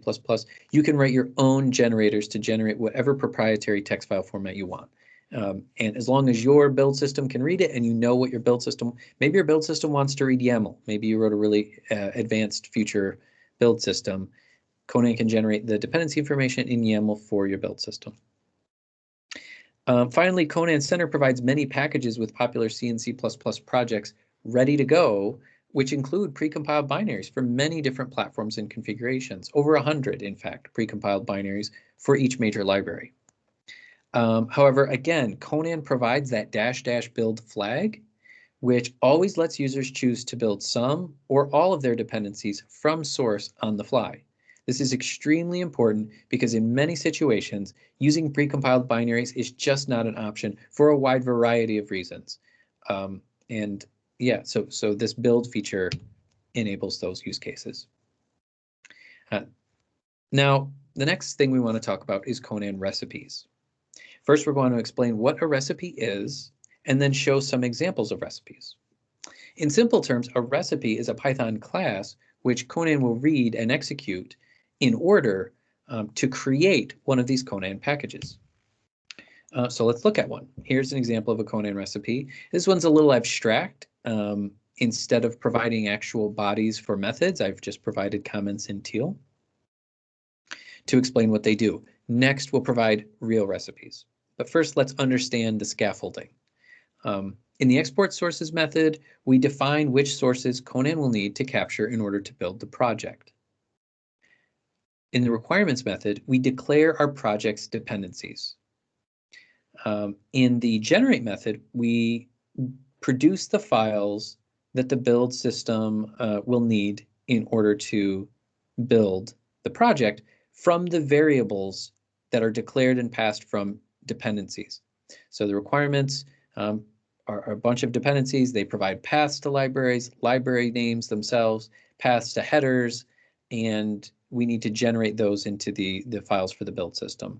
you can write your own generators to generate whatever proprietary text file format you want. And as long as your build system can read it and you know what your build system, maybe your build system wants to read YAML. Maybe you wrote a really advanced future build system. Conan can generate the dependency information in YAML for your build system. Finally, ConanCenter provides many packages with popular C and C++ projects ready to go, which include precompiled binaries for many different platforms and configurations, over 100, in fact, precompiled binaries for each major library. However, again, Conan provides that -- build flag, which always lets users choose to build some or all of their dependencies from source on the fly. This is extremely important because in many situations, using precompiled binaries is just not an option for a wide variety of reasons. And yeah, so this build feature enables those use cases. Now, the next thing we want to talk about is Conan Recipes. First, we're going to explain what a recipe is, and then show some examples of recipes. In simple terms, a recipe is a Python class which Conan will read and execute in order to create one of these Conan packages. So let's look at one. Here's an example of a Conan recipe. This one's a little abstract. Instead of providing actual bodies for methods, I've just provided comments in teal to explain what they do. Next, we'll provide real recipes. But first, let's understand the scaffolding. In the export sources method, we define which sources Conan will need to capture in order to build the project. In the requirements method, we declare our project's dependencies. In the generate method, we produce the files that the build system will need in order to build the project from the variables that are declared and passed from dependencies. So the requirements are a bunch of dependencies. They provide paths to libraries, library names themselves, paths to headers, and we need to generate those into the files for the build system.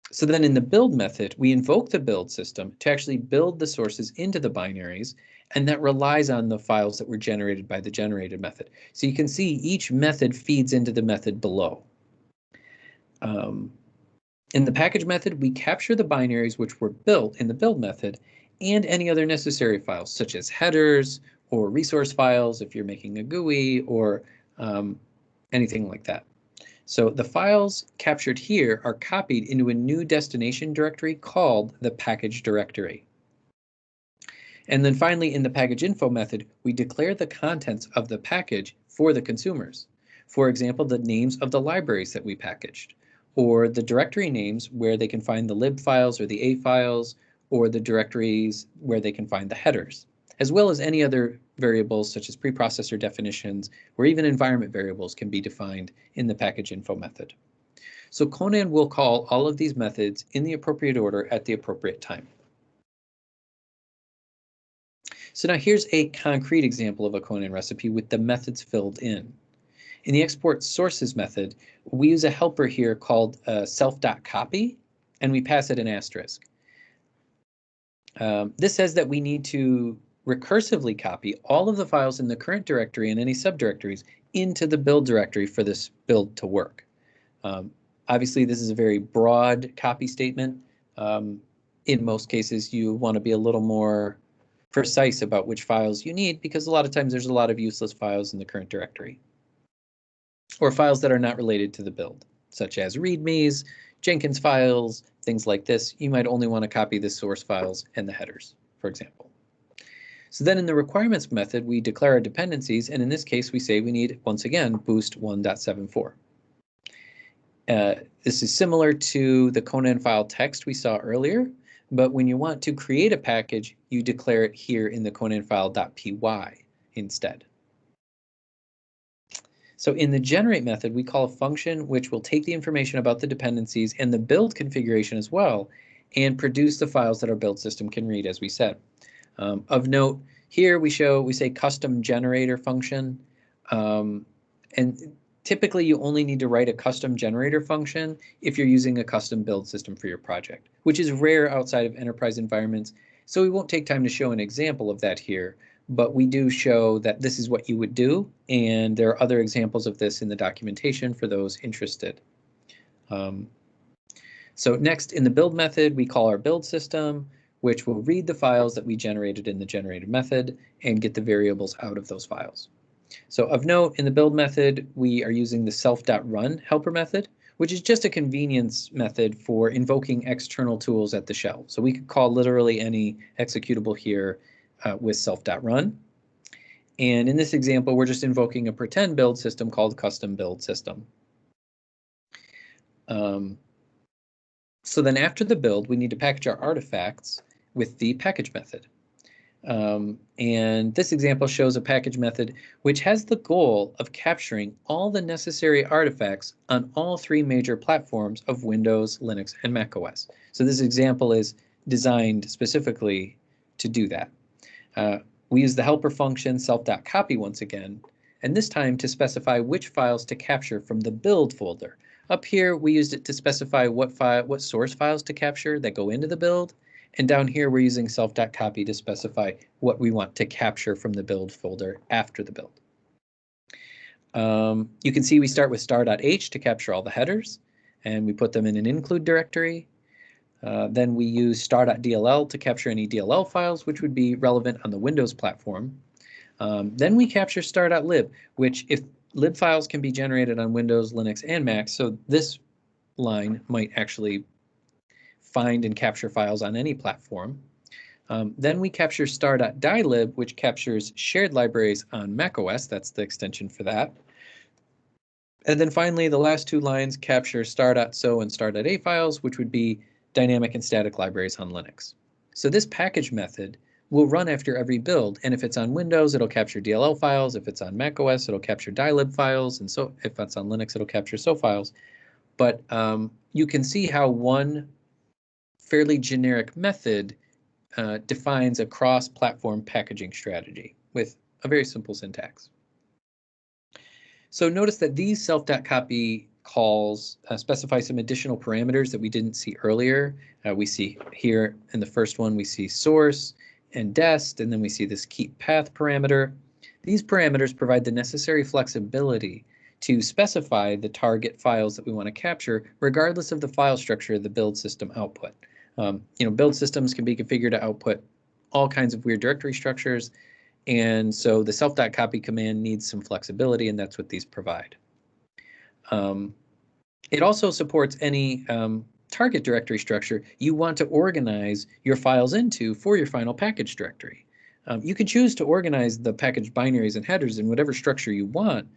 So then in the build method, we invoke the build system to actually build the sources into the binaries, and that relies on the files that were generated by the generated method. So you can see each method feeds into the method below. In the package method, we capture the binaries which were built in the build method and any other necessary files, such as headers or resource files if you're making a GUI or anything like that. So the files captured here are copied into a new destination directory called the package directory. And then finally, in the package info method, we declare the contents of the package for the consumers. For example, the names of the libraries that we packaged, or the directory names where they can find the lib files or the A files, or the directories where they can find the headers, as well as any other variables such as preprocessor definitions, or even environment variables can be defined in the package info method. So Conan will call all of these methods in the appropriate order at the appropriate time. So now here's a concrete example of a Conan recipe with the methods filled in. In the export sources method, we use a helper here called self.copy, and we pass it an asterisk. This says that we need to recursively copy all of the files in the current directory and any subdirectories into the build directory for this build to work. Obviously, this is a very broad copy statement. In most cases, you want to be a little more precise about which files you need because a lot of times there's a lot of useless files in the current directory or files that are not related to the build, such as readmes, Jenkins files, things like this. You might only want to copy the source files and the headers, for example. So then in the requirements method, we declare our dependencies, and in this case, we say we need, once again, boost 1.74. This is similar to the Conan file text we saw earlier, but when you want to create a package, you declare it here in the Conan file.py instead. So in the generate method, we call a function which will take the information about the dependencies and the build configuration as well, and produce the files that our build system can read, as we said. Of note, here we say custom generator function, and typically you only need to write a custom generator function if you're using a custom build system for your project, which is rare outside of enterprise environments. So we won't take time to show an example of that here, but we do show that this is what you would do, and there are other examples of this in the documentation for those interested. So next, in the build method, we call our build system, which will read the files that we generated in the generated method and get the variables out of those files. So of note, in the build method, we are using the self.run helper method, which is just a convenience method for invoking external tools at the shell. So we could call literally any executable here with self.run. And in this example, we're just invoking a pretend build system called custom build system. So then after the build, we need to package our artifacts with the package method. And this example shows a package method which has the goal of capturing all the necessary artifacts on all three major platforms of Windows, Linux, and macOS. So this example is designed specifically to do that. We use the helper function self.copy once again, and this time to specify which files to capture from the build folder. Up here, we used it to specify what source files to capture that go into the build. And down here, we're using self.copy to specify what we want to capture from the build folder after the build. You can see we start with star.h to capture all the headers, and we put them in an include directory. Then we use star.dll to capture any DLL files, which would be relevant on the Windows platform. Then we capture star.lib, which if lib files can be generated on Windows, Linux, and Mac, so this line might actually find and capture files on any platform. Then we capture star.dylib, which captures shared libraries on macOS. That's the extension for that. And then finally, the last two lines capture star.so and star.a files, which would be dynamic and static libraries on Linux. So this package method will run after every build, and if it's on Windows, it'll capture DLL files. If it's on macOS, it'll capture dylib files, and so if it's on Linux, it'll capture so files. But you can see how one fairly generic method defines a cross-platform packaging strategy with a very simple syntax. So notice that these self.copy calls specify some additional parameters that we didn't see earlier. We see here in the first one, we see source and dest, and then we see this keep path parameter. These parameters provide the necessary flexibility to specify the target files that we want to capture, regardless of the file structure of the build system output. Build systems can be configured to output all kinds of weird directory structures, and so the self.copy command needs some flexibility, and that's what these provide. It also supports any target directory structure you want to organize your files into for your final package directory. You can choose to organize the package binaries and headers in whatever structure you want,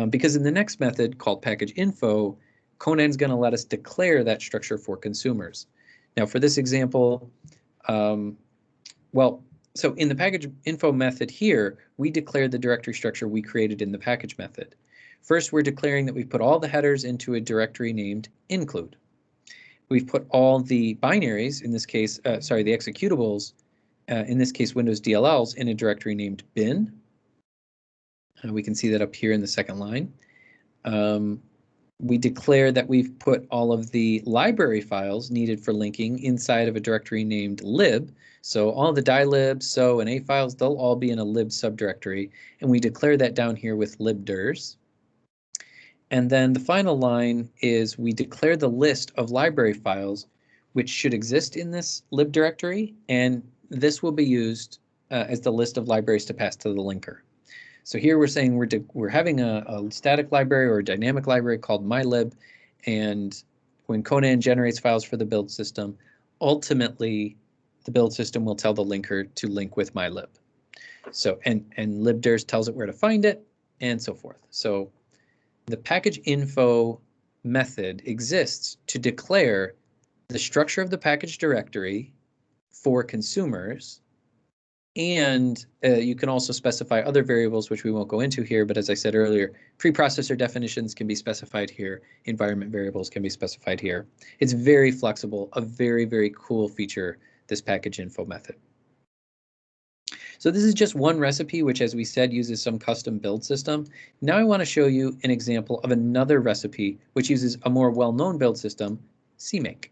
because in the next method called package info, Conan's going to let us declare that structure for consumers. Now for this example, so in the package info method here, we declare the directory structure we created in the package method. First, we're declaring that we've put all the headers into a directory named include. We've put all the binaries, in this case, the executables, in this case Windows DLLs, in a directory named bin. We can see that up here in the second line. We declare that we've put all of the library files needed for linking inside of a directory named lib. So all the dylib, so, and a files, they'll all be in a lib subdirectory, and we declare that down here with libdirs. And then the final line is we declare the list of library files which should exist in this lib directory, and this will be used as the list of libraries to pass to the linker. So here we're saying we're having a static library or a dynamic library called mylib, and when Conan generates files for the build system, ultimately the build system will tell the linker to link with mylib. So and libdirs tells it where to find it, and so forth. So the package info method exists to declare the structure of the package directory for consumers And you can also specify other variables, which we won't go into here. But as I said earlier, preprocessor definitions can be specified here. Environment variables can be specified here. It's very flexible, a very, very cool feature, this package info method. So this is just one recipe, which, as we said, uses some custom build system. Now I want to show you an example of another recipe, which uses a more well-known build system, Cmake.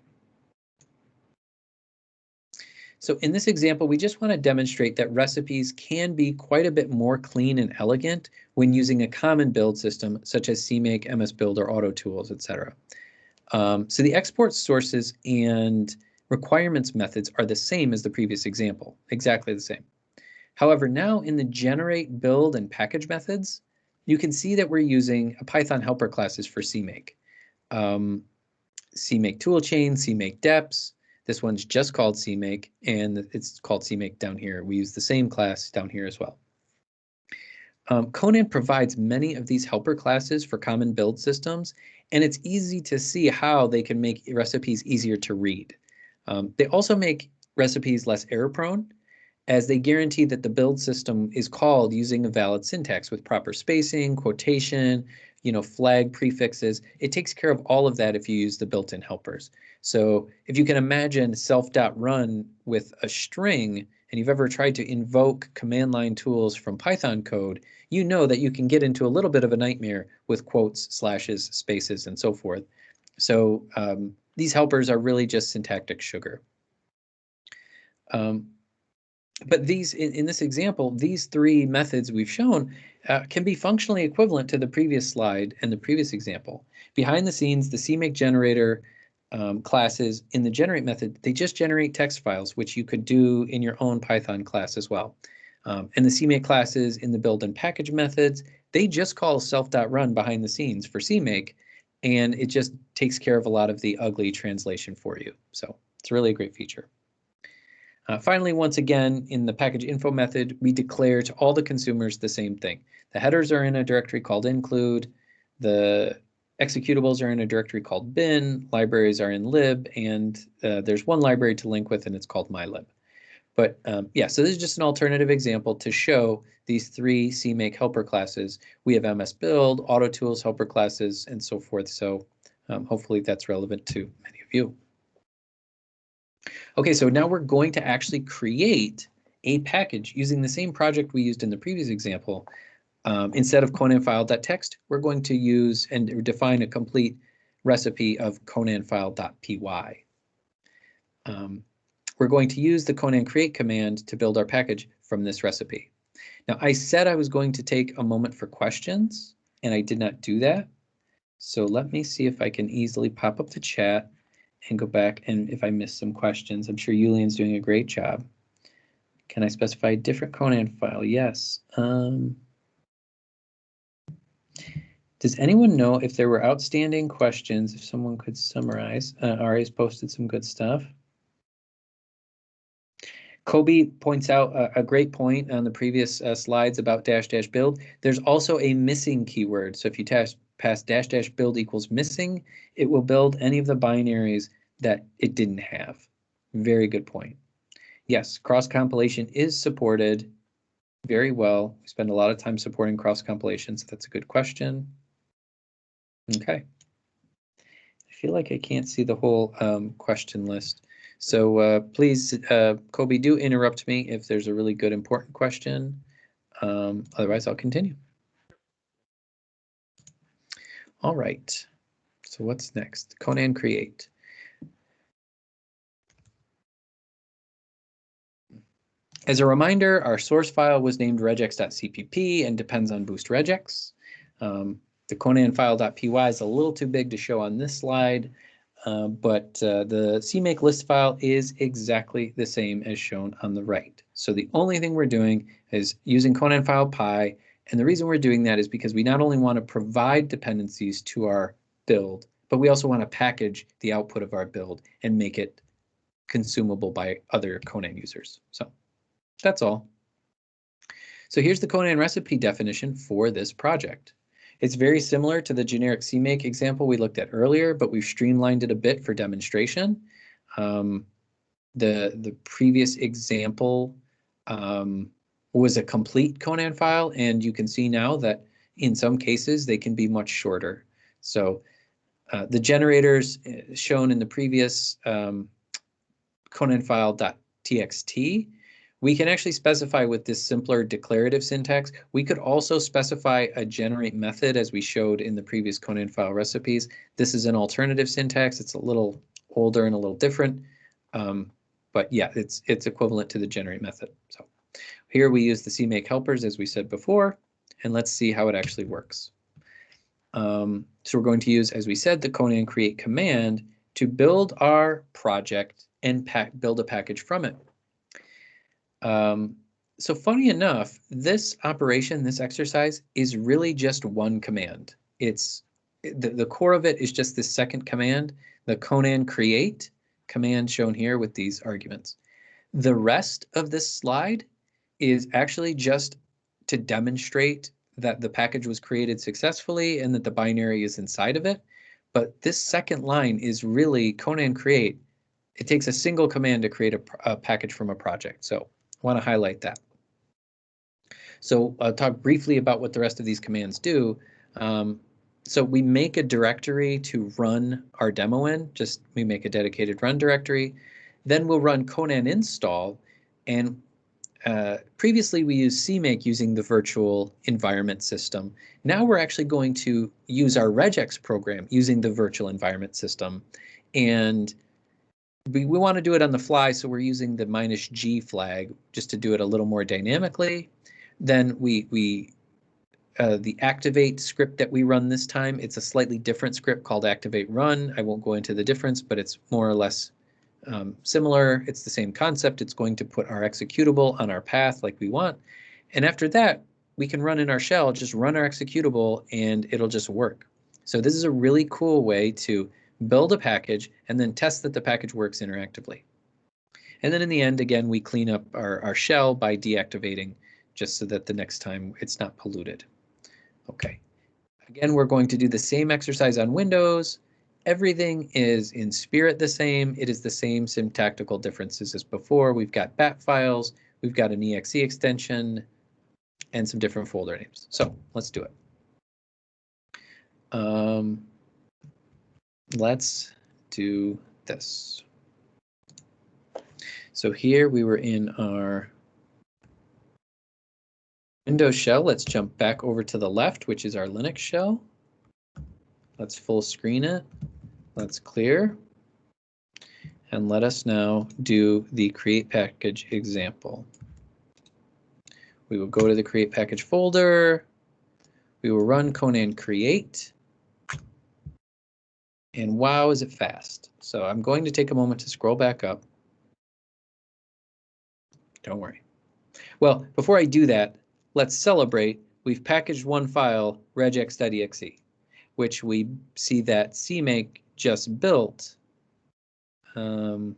So in this example, we just want to demonstrate that recipes can be quite a bit more clean and elegant when using a common build system such as Cmake, MS Build, or Auto Tools, etc. So the export sources and requirements methods are the same as the previous example, exactly the same. However, now in the generate, build, and package methods, you can see that we're using a Python helper classes for Cmake. Cmake toolchain, Cmake deps. This one's just called Cmake, and it's called Cmake down here. We use the same class down here as well. Conan provides many of these helper classes for common build systems, and it's easy to see how they can make recipes easier to read. They also make recipes less error-prone, as they guarantee that the build system is called using a valid syntax with proper spacing, quotation, flag prefixes. It takes care of all of that if you use the built-in helpers. So if you can imagine self.run with a string, and you've ever tried to invoke command line tools from Python code, you know that you can get into a little bit of a nightmare with quotes, slashes, spaces, and so forth. So these helpers are really just syntactic sugar. But these, in this example, these three methods we've shown can be functionally equivalent to the previous slide and the previous example. Behind the scenes, the Cmake generator classes in the generate method, they just generate text files, which you could do in your own Python class as well. And the Cmake classes in the build and package methods, they just call self.run behind the scenes for Cmake, and it just takes care of a lot of the ugly translation for you. So it's really a great feature. Finally, once again, in the package info method, we declare to all the consumers the same thing. The headers are in a directory called include, the executables are in a directory called bin, libraries are in lib, and there's one library to link with, and it's called mylib. But yeah, so this is just an alternative example to show these three Cmake helper classes. We have MS Build, Auto Tools helper classes, and so forth. So hopefully that's relevant to many of you. Okay, so now we're going to actually create a package using the same project we used in the previous example. Instead of conanfile.txt, we're going to use and define a complete recipe of conanfile.py. We're going to use the conan create command to build our package from this recipe. Now, I said I was going to take a moment for questions, and I did not do that. So let me see if I can easily pop up the chat and go back, and if I missed some questions. I'm sure Julian's doing a great job. Can I specify a different Conan file? Yes. Does anyone know if there were outstanding questions, if someone could summarize? Ari's posted some good stuff. Kobe points out a great point on the previous slides about -- build. There's also a missing keyword. So if you pass -- build equals missing, it will build any of the binaries that it didn't have. Very good point. Yes, cross compilation is supported very well. We spend a lot of time supporting cross compilation, so that's a good question. Okay. I feel like I can't see the whole question list. So please, Kobe, do interrupt me if there's a really good, important question. Otherwise, I'll continue. All right. So what's next? Conan create. As a reminder, our source file was named regex.cpp and depends on boost regex. The conanfile.py is a little too big to show on this slide, but the Cmake list file is exactly the same as shown on the right. So the only thing we're doing is using conanfile.py, and the reason we're doing that is because we not only want to provide dependencies to our build, but we also want to package the output of our build and make it consumable by other Conan users. So that's all. So here's the Conan recipe definition for this project. It's very similar to the generic Cmake example we looked at earlier, but we've streamlined it a bit for demonstration. The previous example was a complete Conan file, and you can see now that in some cases they can be much shorter. So the generators shown in the previous Conan file.txt, we can actually specify with this simpler declarative syntax. We could also specify a generate method as we showed in the previous Conan file recipes. This is an alternative syntax. It's a little older and a little different, but yeah, it's equivalent to the generate method. So here we use the Cmake helpers as we said before, and let's see how it actually works. So we're going to use, as we said, the Conan create command to build our project and build a package from it. So funny enough, this operation, this exercise, is really just one command. It's the core of it is just this second command, the Conan create command shown here with these arguments. The rest of this slide is actually just to demonstrate that the package was created successfully and that the binary is inside of it. But this second line is really Conan create. It takes a single command to create a package from a project. So I want to highlight that. So I'll talk briefly about what the rest of these commands do. So we make a directory to run our demo in. We make a dedicated run directory. Then we'll run Conan Install. And previously we used Cmake using the virtual environment system. Now we're actually going to use our regex program using the virtual environment system. And we want to do it on the fly, so we're using the -g flag just to do it a little more dynamically. Then the activate script that we run this time, it's a slightly different script called activate run. I won't go into the difference, but it's more or less similar. It's the same concept. It's going to put our executable on our path like we want. And after that, we can run in our shell, just run our executable, and it'll just work. So this is a really cool way to build a package and then test that the package works interactively. And then in the end, again, we clean up our shell by deactivating just so that the next time it's not polluted. Okay. Again, we're going to do the same exercise on Windows. Everything is in spirit the same. It is the same syntactical differences as before. We've got bat files, we've got an exe extension, and some different folder names. So let's do it. Let's do this. So here we were in our Windows shell. Let's jump back over to the left, which is our Linux shell. Let's full screen it. Let's clear. And let us now do the create package example. We will go to the create package folder. We will run Conan create. And wow, is it fast. So I'm going to take a moment to scroll back up. Don't worry. Well, before I do that, let's celebrate. We've packaged one file, regex.exe, which we see that Cmake just built right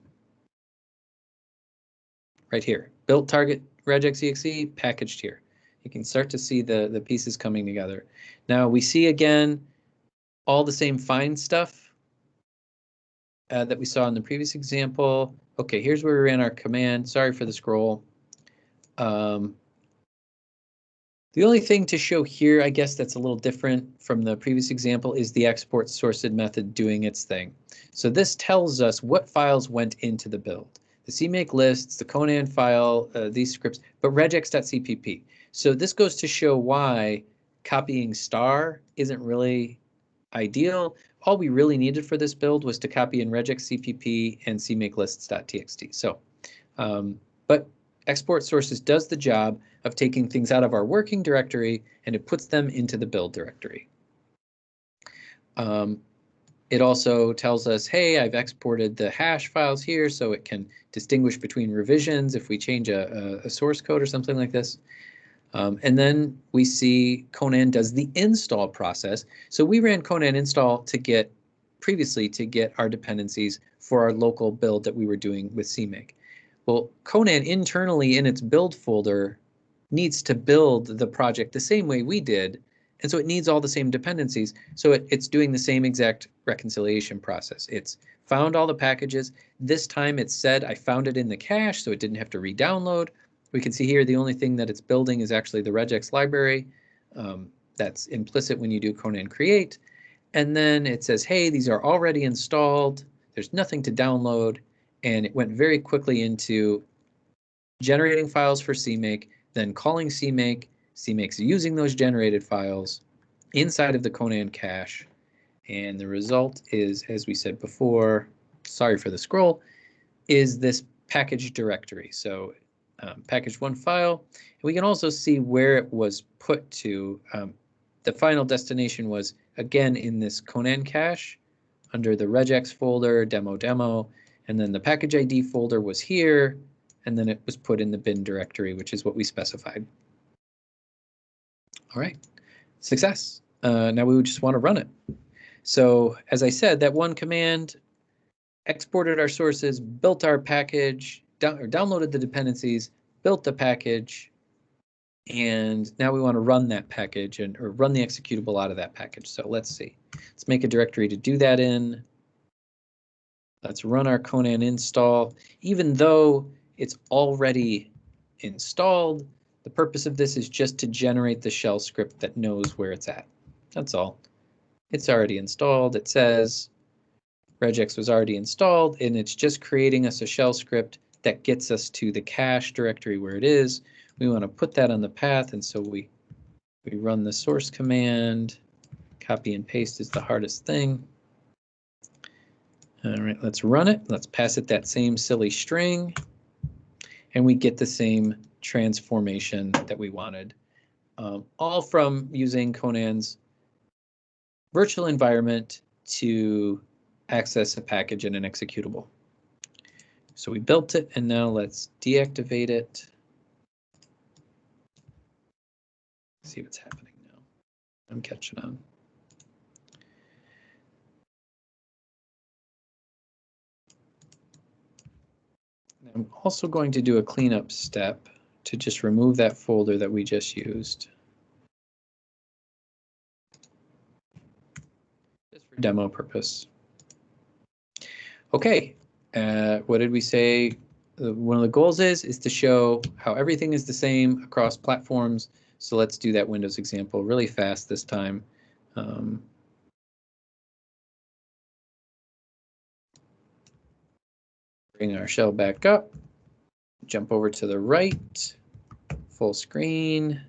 here. Built target regex.exe, packaged here. You can start to see the pieces coming together. Now we see again all the same fine stuff that we saw in the previous example. Okay, here's where we ran our command. Sorry for the scroll. The only thing to show here, I guess that's a little different from the previous example, is the export sourced method doing its thing. So this tells us what files went into the build. The Cmake lists, the Conan file, these scripts, but regex.cpp. So this goes to show why copying star isn't really ideal. All we really needed for this build was to copy in regex.cpp and Cmake lists.txt. So, but export sources does the job of taking things out of our working directory and it puts them into the build directory. It also tells us, hey, I've exported the hash files here so it can distinguish between revisions if we change a source code or something like this. And then we see Conan does the install process. So we ran Conan install previously to get our dependencies for our local build that we were doing with Cmake. Well, Conan internally in its build folder needs to build the project the same way we did. And so it needs all the same dependencies. So it's doing the same exact reconciliation process. It's found all the packages. This time it said I found it in the cache, so it didn't have to re-download. We can see here the only thing that it's building is actually the regex library. That's implicit when you do Conan create. And then it says, hey, these are already installed. There's nothing to download. And it went very quickly into generating files for Cmake, then calling Cmake. Cmake's using those generated files inside of the Conan cache. And the result is, as we said before, sorry for the scroll, is this package directory. So package one file. And we can also see where it was put to. The final destination was, again, in this Conan cache under the regex folder, demo, and then the package ID folder was here, and then it was put in the bin directory, which is what we specified. All right, success. Now we would just want to run it. So as I said, that one command exported our sources, built our package, downloaded the dependencies, built the package, and now we want to run that package or run the executable out of that package. So let's see. Let's make a directory to do that in. Let's run our Conan install. Even though it's already installed, the purpose of this is just to generate the shell script that knows where it's at. That's all. It's already installed. It says regex was already installed, and it's just creating us a shell script that gets us to the cache directory where it is. We want to put that on the path, and so we run the source command. Copy and paste is the hardest thing. All right, let's run it. Let's pass it that same silly string, and we get the same transformation that we wanted, all from using Conan's virtual environment to access a package and an executable. So we built it, and now let's deactivate it. See what's happening now. I'm catching on. I'm also going to do a cleanup step to just remove that folder that we just used. Just for demo purpose. Okay, what did we say? One of the goals is to show how everything is the same across platforms. So let's do that Windows example really fast this time. Bring our shell back up, jump over to the right, full screen,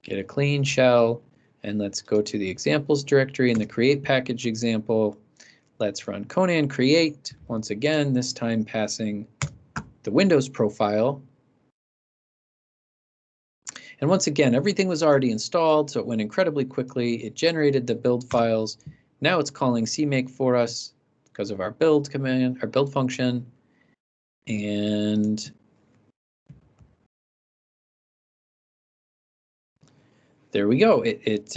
get a clean shell, and let's go to the examples directory in the create package example. Let's run Conan create once again, this time passing the Windows profile. And once again, everything was already installed, so it went incredibly quickly. It generated the build files. Now it's calling Cmake for us because of our build command, our build function. And there we go. It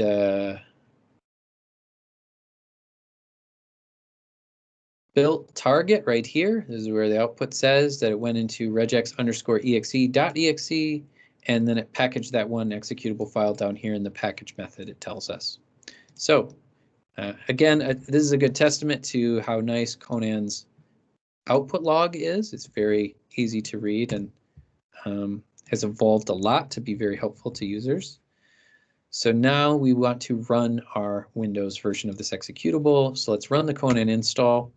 built target right here. This is where the output says that it went into regex_exe.exe, and then it packaged that one executable file down here in the package method, it tells us. So again, this is a good testament to how nice Conan's output log is. It's very easy to read and has evolved a lot to be very helpful to users. So now we want to run our Windows version of this executable. So let's run the Conan install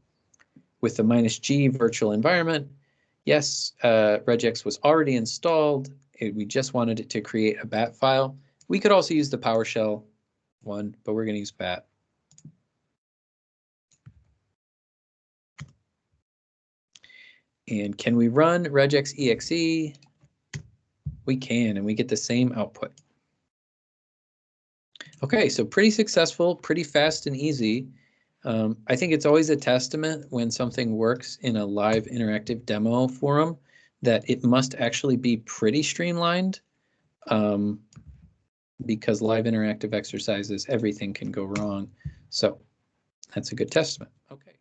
with the -G virtual environment. Yes, regex was already installed. We just wanted it to create a bat file. We could also use the PowerShell one, but we're going to use bat. And can we run regex.exe? We can, and we get the same output. Okay, so pretty successful, pretty fast and easy. I think it's always a testament when something works in a live interactive demo forum that it must actually be pretty streamlined, because live interactive exercises, everything can go wrong. So that's a good testament. Okay.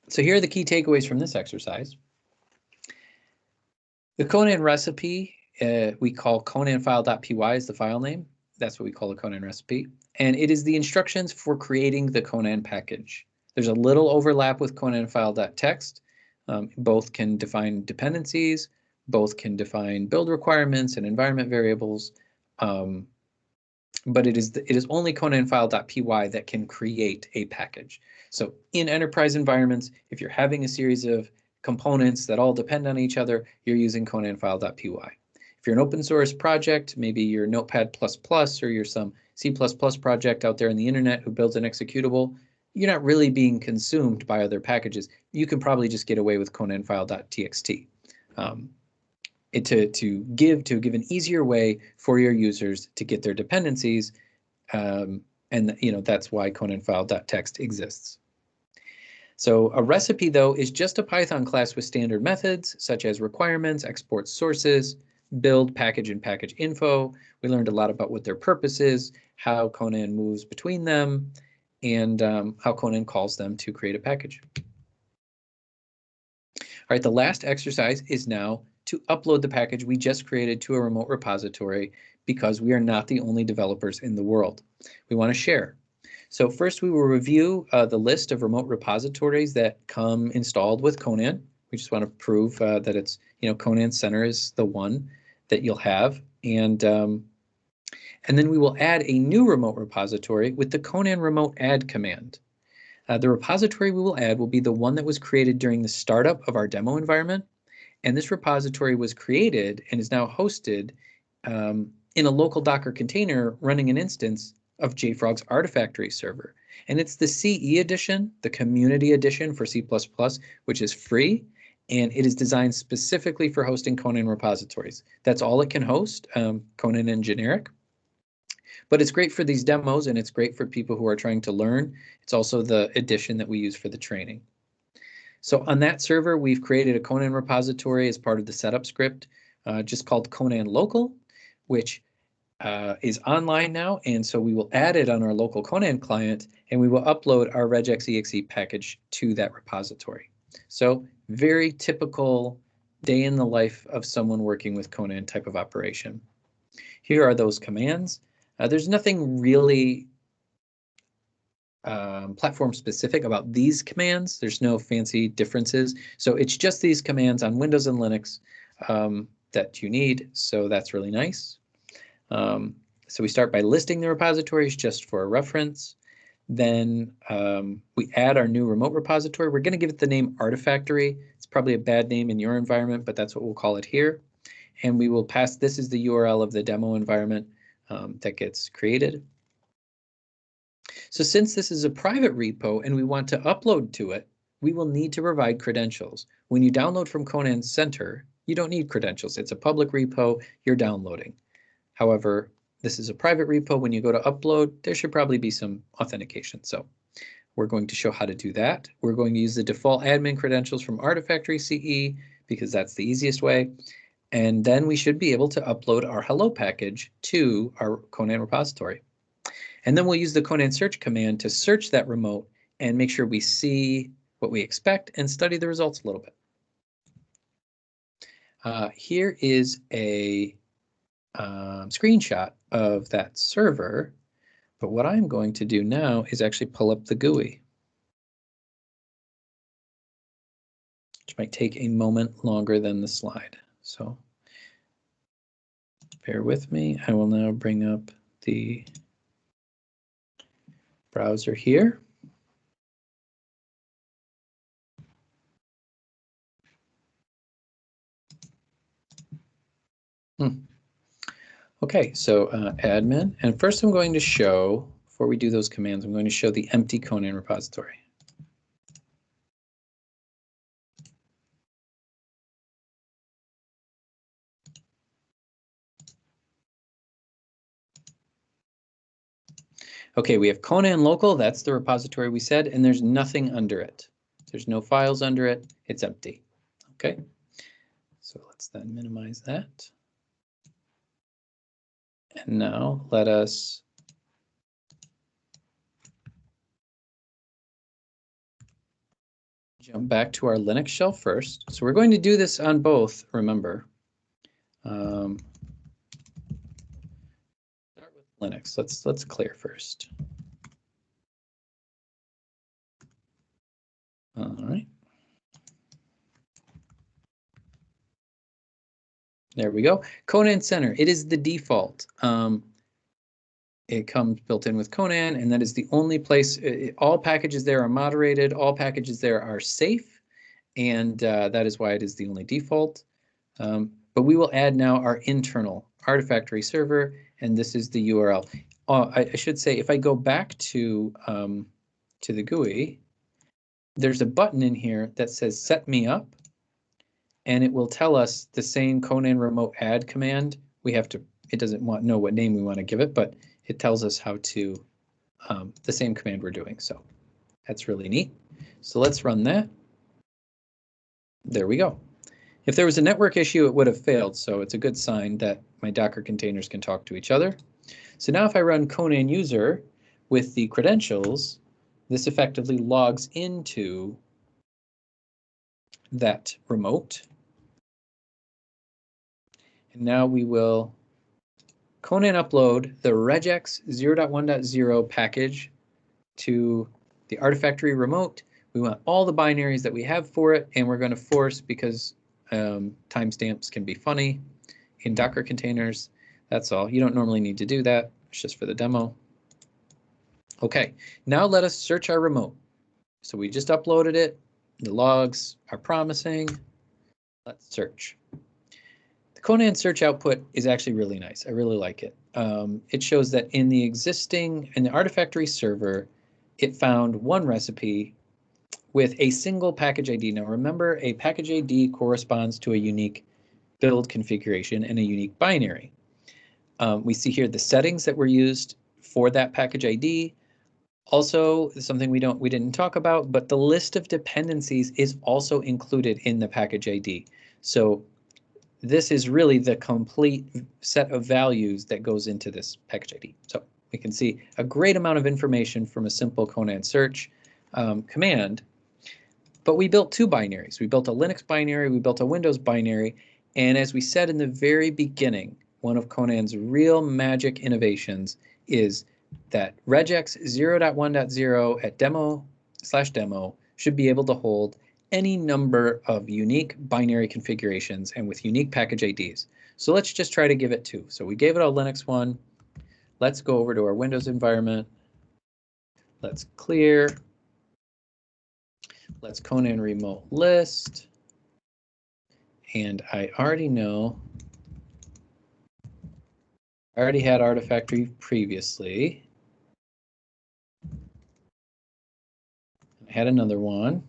So here are the key takeaways from this exercise. The Conan recipe we call conanfile.py is the file name. That's what we call a Conan recipe. And it is the instructions for creating the Conan package. There's a little overlap with Conan file.txt. Both can define dependencies, both can define build requirements and environment variables, but it is only Conan file.py that can create a package. So in enterprise environments, if you're having a series of components that all depend on each other, you're using Conan file.py. If you're an open source project, maybe you're Notepad++ or you're some C++ project out there in the internet who builds an executable, you're not really being consumed by other packages. You can probably just get away with Conan file.txt. To give an easier way for your users to get their dependencies, and that's why Conan file.txt exists. So a recipe, though, is just a Python class with standard methods such as requirements, export sources, build, package, and package info. We learned a lot about what their purpose is, how Conan moves between them, and how Conan calls them to create a package. All right, the last exercise is now to upload the package we just created to a remote repository, because we are not the only developers in the world. We want to share. So first we will review the list of remote repositories that come installed with Conan. We just want to prove that it's, ConanCenter is the one that you'll have. And then we will add a new remote repository with the Conan remote add command. The repository we will add will be the one that was created during the startup of our demo environment. And this repository was created and is now hosted in a local Docker container running an instance of Jfrog's Artifactory server. And it's the CE edition, the community edition for C++, which is free. And it is designed specifically for hosting Conan repositories. That's all it can host, Conan and generic. But it's great for these demos, and it's great for people who are trying to learn. It's also the edition that we use for the training. So on that server, we've created a Conan repository as part of the setup script, just called Conan Local, which is online now. And so we will add it on our local Conan client, and we will upload our regex.exe package to that repository. So very typical day in the life of someone working with Conan type of operation. Here are those commands. There's nothing really platform specific about these commands. There's no fancy differences. So it's just these commands on Windows and Linux that you need. So that's really nice. So we start by listing the repositories just for a reference. Then we add our new remote repository. We're going to give it the name Artifactory. It's probably a bad name in your environment, but that's what we'll call it here. And we will pass, this is the URL of the demo environment that gets created. So since this is a private repo and we want to upload to it, we will need to provide credentials. When you download from ConanCenter, you don't need credentials. It's a public repo, you're downloading. However, this is a private repo. When you go to upload, there should probably be some authentication. So we're going to show how to do that. We're going to use the default admin credentials from Artifactory CE because that's the easiest way. And then we should be able to upload our hello package to our Conan repository. And then we'll use the Conan search command to search that remote and make sure we see what we expect and study the results a little bit. Here is a screenshot of that server, but what I'm going to do now is actually pull up the GUI, which might take a moment longer than the slide. So bear with me. I will now bring up the browser here. Okay, so admin, and first I'm going to show, before we do those commands, I'm going to show the empty Conan repository. Okay, we have Conan local, that's the repository we said, and there's nothing under it. There's no files under it, it's empty. Okay, so let's then minimize that. And now let us jump back to our Linux shell first. So we're going to do this on both, remember. Start with Linux. Let's clear first. All right. There we go. ConanCenter, it is the default. It comes built in with Conan, and that is the only place. All packages there are moderated. All packages there are safe, and that is why it is the only default. But we will add now our internal Artifactory server, and this is the URL. I should say, if I go back to the GUI, there's a button in here that says Set Me Up, and it will tell us the same Conan remote add command. We have to. It doesn't know what name we want to give it, but it tells us how to, the same command we're doing. So that's really neat. So let's run that. There we go. If there was a network issue, it would have failed. So it's a good sign that my Docker containers can talk to each other. So now if I run Conan user with the credentials, this effectively logs into that remote. And now we will Conan upload the regex 0.1.0 package to the Artifactory remote. We want all the binaries that we have for it, and we're going to force, because timestamps can be funny in Docker containers. That's all. You don't normally need to do that. It's just for the demo. Okay, now let us search our remote. So we just uploaded it. The logs are promising. Let's search. The Conan search output is actually really nice. I really like it. It shows that in the Artifactory server, it found one recipe with a single package ID. Now remember, a package ID corresponds to a unique build configuration and a unique binary. We see here the settings that were used for that package ID. Also, something we didn't talk about, but the list of dependencies is also included in the package ID. So this is really the complete set of values that goes into this package ID. So we can see a great amount of information from a simple Conan search command. But we built two binaries. We built a Linux binary, we built a Windows binary, and as we said in the very beginning, one of Conan's real magic innovations is that regex 0.1.0 at demo/demo should be able to hold any number of unique binary configurations and with unique package IDs. So let's just try to give it two. So we gave it a Linux one. Let's go over to our Windows environment. Let's clear. Let's Conan remote list. And I already know, I already had Artifactory previously. I had another one.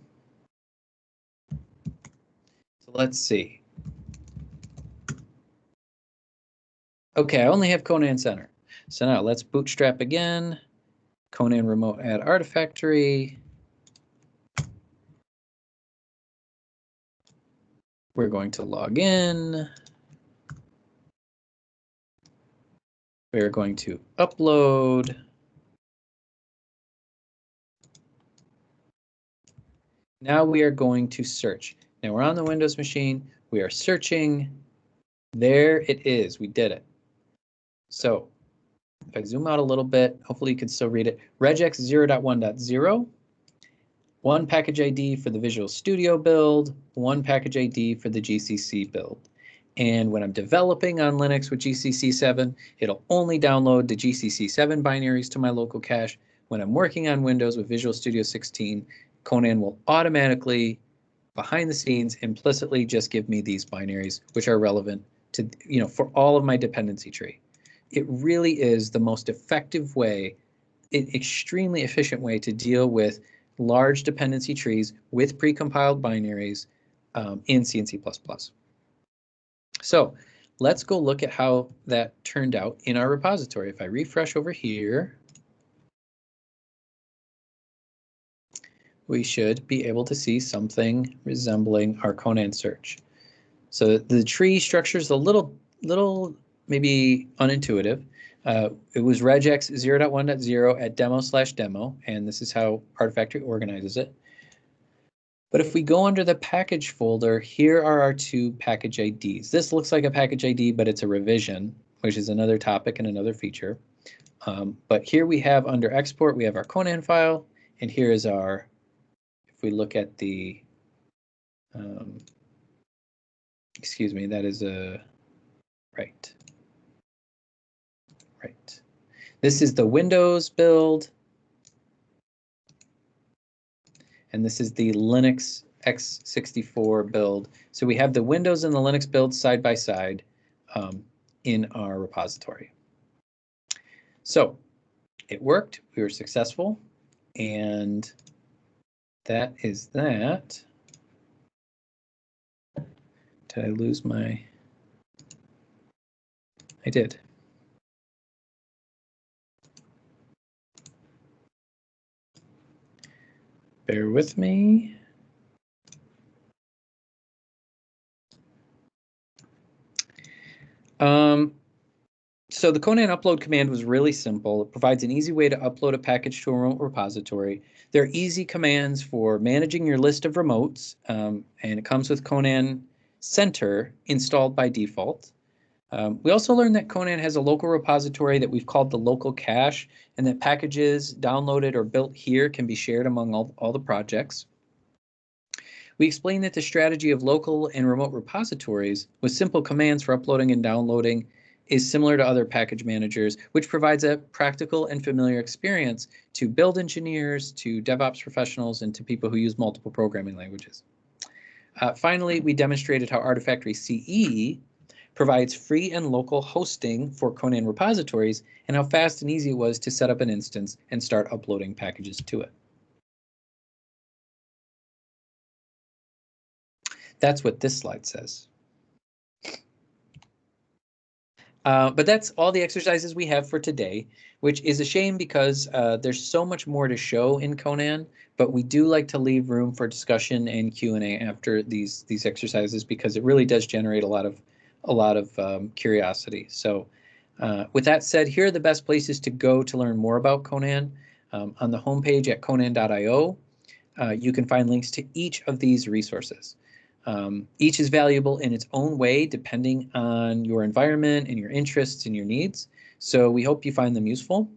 So let's see. Okay, I only have ConanCenter. So now let's bootstrap again. Conan remote add Artifactory. We're going to log in. We're going to upload. Now we are going to search. Now we're on the Windows machine. We are searching. There it is. We did it. So if I zoom out a little bit, hopefully you can still read it. Regex 0.1.0. One package ID for the Visual Studio build, one package ID for the GCC build. And when I'm developing on Linux with GCC 7, it'll only download the GCC 7 binaries to my local cache. When I'm working on Windows with Visual Studio 16, Conan will automatically, behind the scenes, implicitly just give me these binaries, which are relevant to, for all of my dependency tree. It really is the most effective way, an extremely efficient way to deal with large dependency trees with precompiled binaries in C and C++. So let's go look at how that turned out in our repository. If I refresh over here, we should be able to see something resembling our Conan search. So the tree structure is a little maybe unintuitive. It was regex 0.1.0 at demo/demo, and this is how Artifactory organizes it. But if we go under the package folder, here are our two package IDs. This looks like a package ID, but it's a revision, which is another topic and another feature. But here we have under export, we have our Conan file, and here is our, if we look at the, excuse me, that is a, right. This is the Windows build. And this is the Linux x64 build. So we have the Windows and the Linux build side by side in our repository. So it worked, we were successful, and that is that. Did I lose my, I did. Bear with me. So the Conan upload command was really simple. It provides an easy way to upload a package to a remote repository. There are easy commands for managing your list of remotes, and it comes with ConanCenter installed by default. We also learned that Conan has a local repository that we've called the local cache, and that packages downloaded or built here can be shared among all the projects. We explained that the strategy of local and remote repositories with simple commands for uploading and downloading is similar to other package managers, which provides a practical and familiar experience to build engineers, to DevOps professionals, and to people who use multiple programming languages. Finally, we demonstrated how Artifactory CE provides free and local hosting for Conan repositories and how fast and easy it was to set up an instance and start uploading packages to it. That's what this slide says. But that's all the exercises we have for today, which is a shame because there's so much more to show in Conan, but we do like to leave room for discussion and Q&A after these exercises because it really does generate a lot of curiosity. So with that said, here are the best places to go to learn more about Conan. On the homepage at conan.io, you can find links to each of these resources. Each is valuable in its own way, depending on your environment and your interests and your needs. So we hope you find them useful.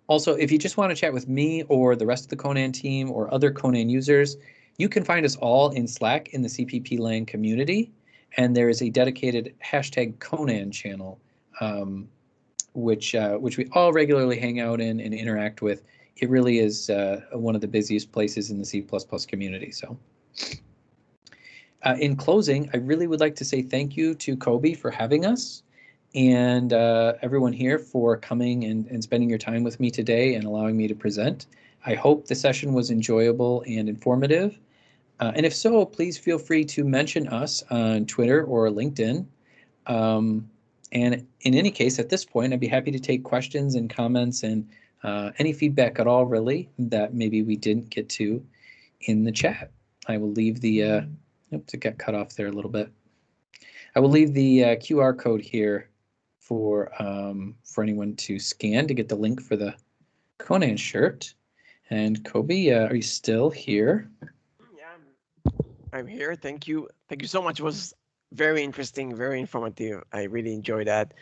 Also, if you just want to chat with me or the rest of the Conan team or other Conan users, you can find us all in Slack in the CPP Lang community. And there is a dedicated #Conan channel, which we all regularly hang out in and interact with. It really is one of the busiest places in the C++ community. So. In closing, I really would like to say thank you to Kobe for having us and everyone here for coming and spending your time with me today and allowing me to present. I hope the session was enjoyable and informative. And if so, please feel free to mention us on Twitter or LinkedIn. And in any case, at this point, I'd be happy to take questions and comments and any feedback at all, really, that maybe we didn't get to in the chat. I will leave the... Oops, it got cut off there a little bit. I will leave the QR code here for anyone to scan to get the link for the Conan shirt. And Kobe, are you still here? Yeah, I'm here. Thank you. Thank you so much. It was very interesting, very informative. I really enjoyed that.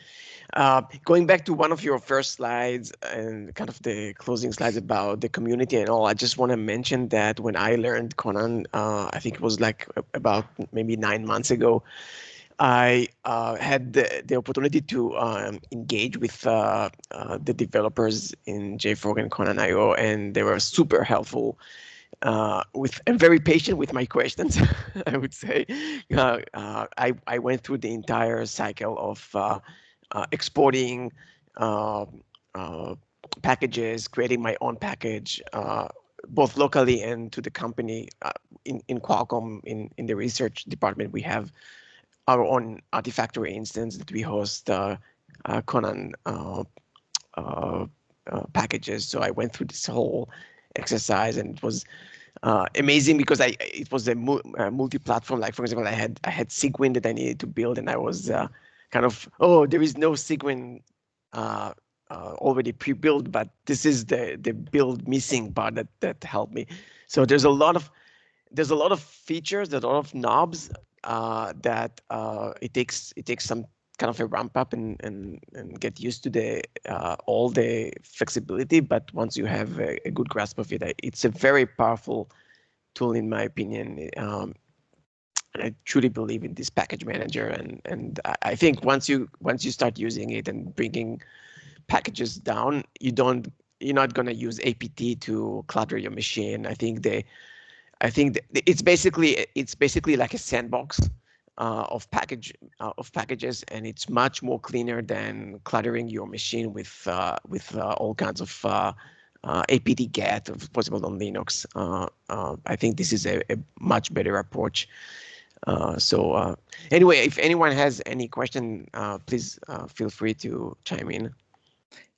Going back to one of your first slides and kind of the closing slides about the community and all, I just want to mention that when I learned Conan, I think it was like about maybe 9 months ago, I had the opportunity to engage with the developers in Jfrog and Conan.io, and they were super helpful. And very patient with my questions, I would say. I went through the entire cycle of exporting packages, creating my own package, both locally and to the company. In Qualcomm, in the research department, we have our own Artifactory instance that we host Conan packages. So I went through this whole exercise, and it was amazing because it was a multi-platform. Like, for example, I had Cygwin that I needed to build, and I was kind of, oh, there is no Cygwin already pre-built, but this is the build missing part that helped me. So there's a lot of features, there's a lot of knobs that it takes some kind of a ramp up and get used to the all the flexibility. But once you have a good grasp of it, it's a very powerful tool in my opinion. I truly believe in this package manager, and I think once you start using it and bringing packages down, you're not gonna use apt to clutter your machine. I think it's basically like a sandbox of packages, and it's much more cleaner than cluttering your machine with all kinds of apt-get if possible on Linux. I think this is a much better approach. Anyway, if anyone has any question, please feel free to chime in.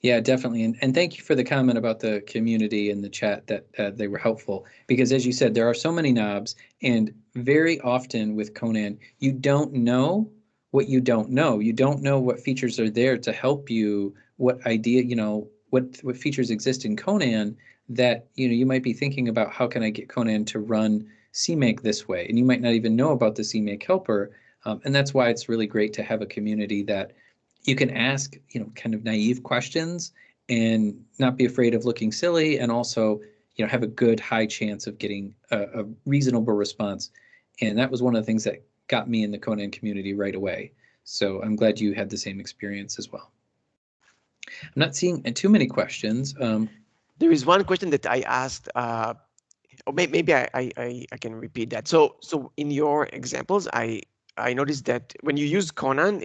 Yeah, definitely. And thank you for the comment about the community in the chat that they were helpful, because as you said, there are so many knobs, and very often with Conan, you don't know what you don't know. You don't know what features are there to help you, what idea, what features exist in Conan that, you might be thinking about, how can I get Conan to run Cmake this way? And you might not even know about the Cmake helper. And that's why it's really great to have a community that you can ask, kind of naive questions and not be afraid of looking silly, and also, have a good high chance of getting a reasonable response. And that was one of the things that got me in the Conan community right away. So I'm glad you had the same experience as well. I'm not seeing too many questions. There is one question that I asked, or maybe I can repeat that. So in your examples, I noticed that when you use Conan,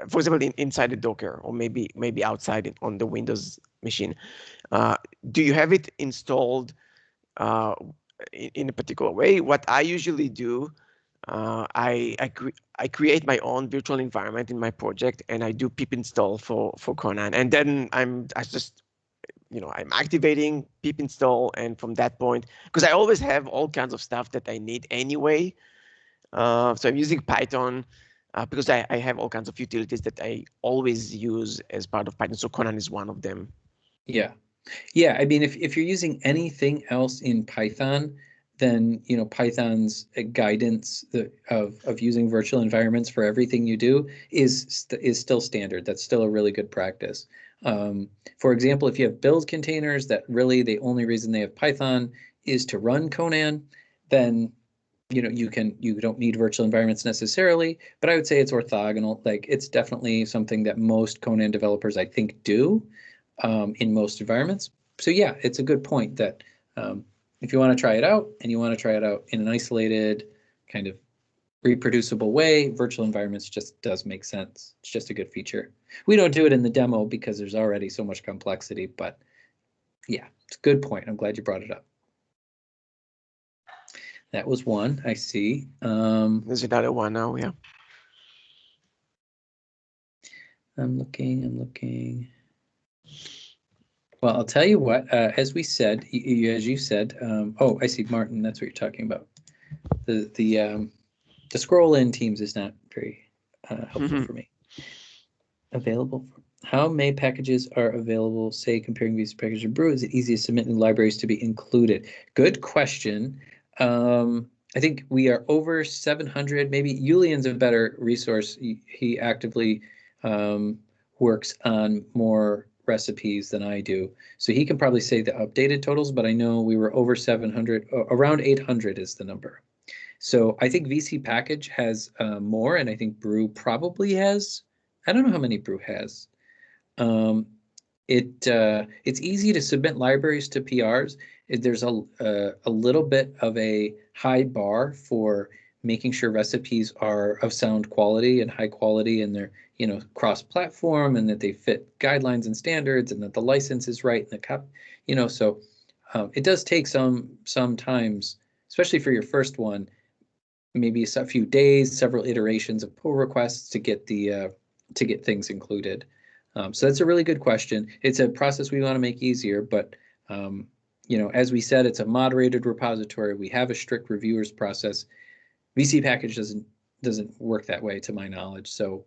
for example, inside the Docker, or maybe outside on the Windows machine, do you have it installed in a particular way? What I usually do, I create my own virtual environment in my project, and I do pip install for Conan, and then I'm activating pip install, and from that point, because I always have all kinds of stuff that I need anyway. So I'm using Python because I have all kinds of utilities that I always use as part of Python. So Conan is one of them. Yeah. Yeah, I mean, if you're using anything else in Python, then Python's guidance of using virtual environments for everything you do is still standard. That's still a really good practice. For example, if you have build containers that really the only reason they have Python is to run Conan, then you don't need virtual environments necessarily, but I would say it's orthogonal. Like, it's definitely something that most Conan developers, I think, do in most environments. So yeah, it's a good point that if you want to try it out, and you want to try it out in an isolated, kind of reproducible way, virtual environments just does make sense. It's just a good feature. We don't do it in the demo because there's already so much complexity, but yeah, it's a good point. I'm glad you brought it up. That was one, I see. There's another one now, yeah. I'm looking. Well, I'll tell you what, as we said, as you said, oh, I see, Martin, that's what you're talking about. The scroll in Teams is not very helpful for me. Available. How many packages are available, say, comparing these packages to Brew? Is it easy to submit new libraries to be included? Good question. I think we are over 700. Maybe Julian's a better resource. He actively works on more recipes than I do. So he can probably say the updated totals, but I know we were over 700, around 800 is the number. So I think VC Package has more, and I think Brew probably has, I don't know how many Brew has. It's easy to submit libraries to PRs. There's a little bit of a high bar for making sure recipes are of sound quality and high quality, and they're cross-platform, and that they fit guidelines and standards, and that the license is right, and the so it does take sometimes, especially for your first one, maybe a few days, several iterations of pull requests to get things included. So that's a really good question. It's a process we want to make easier, but as we said, it's a moderated repository. We have a strict reviewers process. VC Package doesn't work that way, to my knowledge. So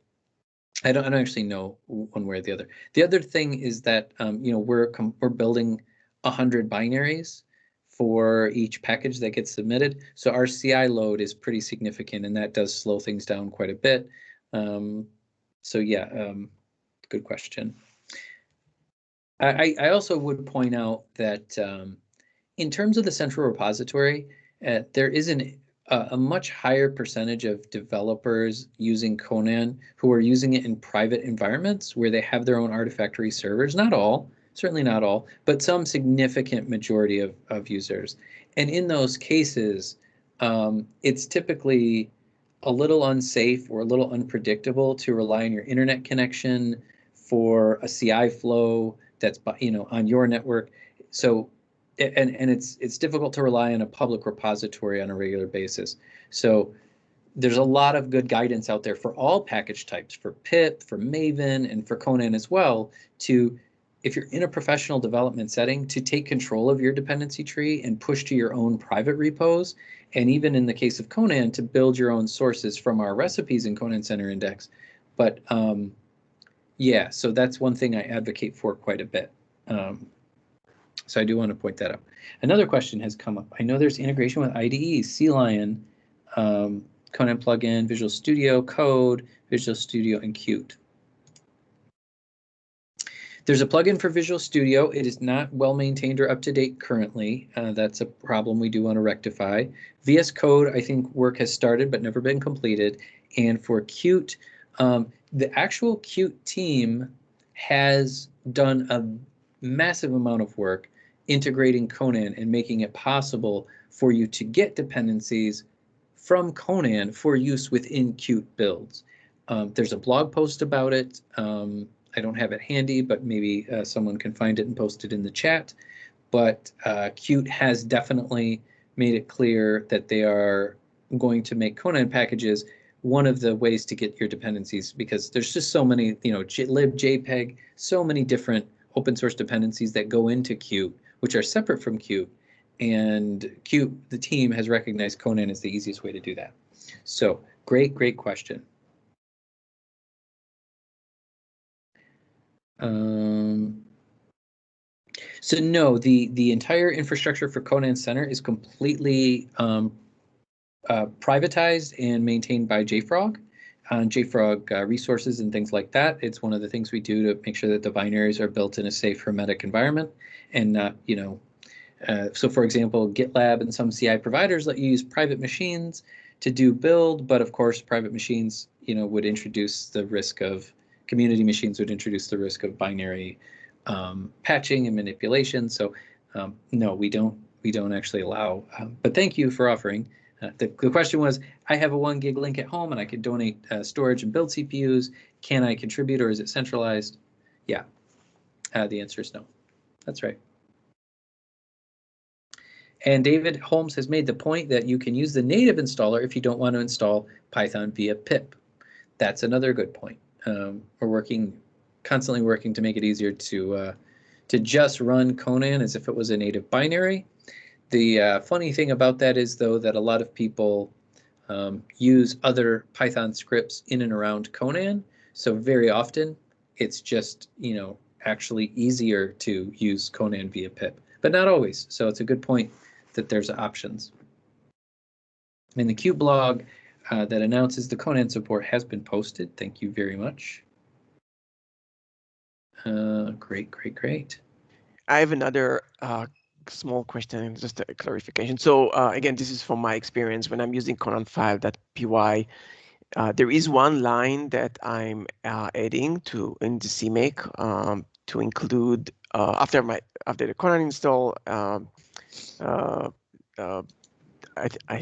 I don't actually know one way or the other. The other thing is that we're building 100 binaries for each package that gets submitted. So our CI load is pretty significant, and that does slow things down quite a bit. So yeah, good question. I also would point out that In terms of the central repository, there is a much higher percentage of developers using Conan who are using it in private environments where they have their own Artifactory servers. Not all, certainly not all, but some significant majority of users. And in those cases, it's typically a little unsafe or a little unpredictable to rely on your internet connection for a CI flow that's on your network. So and it's difficult to rely on a public repository on a regular basis. So there's a lot of good guidance out there for all package types, for pip, for Maven, and for Conan as well, to, if you're in a professional development setting, to take control of your dependency tree and push to your own private repos. And even in the case of Conan, to build your own sources from our recipes in ConanCenter index. But yeah, so that's one thing I advocate for quite a bit. So I do want to point that out. Another question has come up. I know there's integration with IDEs, CLion, Conan plugin, Visual Studio Code, Visual Studio, and Qt. There's a plugin for Visual Studio. It is not well maintained or up to date currently. That's a problem we do want to rectify. VS Code, I think work has started but never been completed. And for Qt, the actual Qt team has done a massive amount of work integrating Conan and making it possible for you to get dependencies from Conan for use within Qt builds. There's a blog post about it. I don't have it handy, but maybe someone can find it and post it in the chat. But Qt has definitely made it clear that they are going to make Conan packages one of the ways to get your dependencies, because there's just so many, lib, JPEG, so many different open source dependencies that go into Qt, which are separate from Qt. And Qt, the team, has recognized Conan as the easiest way to do that. So great question. So no, the entire infrastructure for ConanCenter is completely privatized and maintained by Jfrog. Jfrog resources and things like that. It's one of the things we do to make sure that the binaries are built in a safe hermetic environment and not, so for example, GitLab and some CI providers let you use private machines to do build, but of course private machines, would introduce the risk of, community machines would introduce the risk of binary patching and manipulation. So no, we don't actually allow, but thank you for offering. The question was, I have a 1 gig link at home and I could donate storage and build CPUs. Can I contribute or is it centralized? Yeah, the answer is no. That's right. And David Holmes has made the point that you can use the native installer if you don't want to install Python via pip. That's another good point. We're constantly working to make it easier to just run Conan as if it was a native binary. The funny thing about that is, though, that a lot of people use other Python scripts in and around Conan. So very often it's just, actually easier to use Conan via pip, but not always. So it's a good point that there's options. And the Qt blog that announces the Conan support has been posted. Thank you very much. Great. I have another small question, just a clarification. So again, this is from my experience when I'm using conan5.py. There is one line that I'm adding in the Cmake to include after the Conan install. I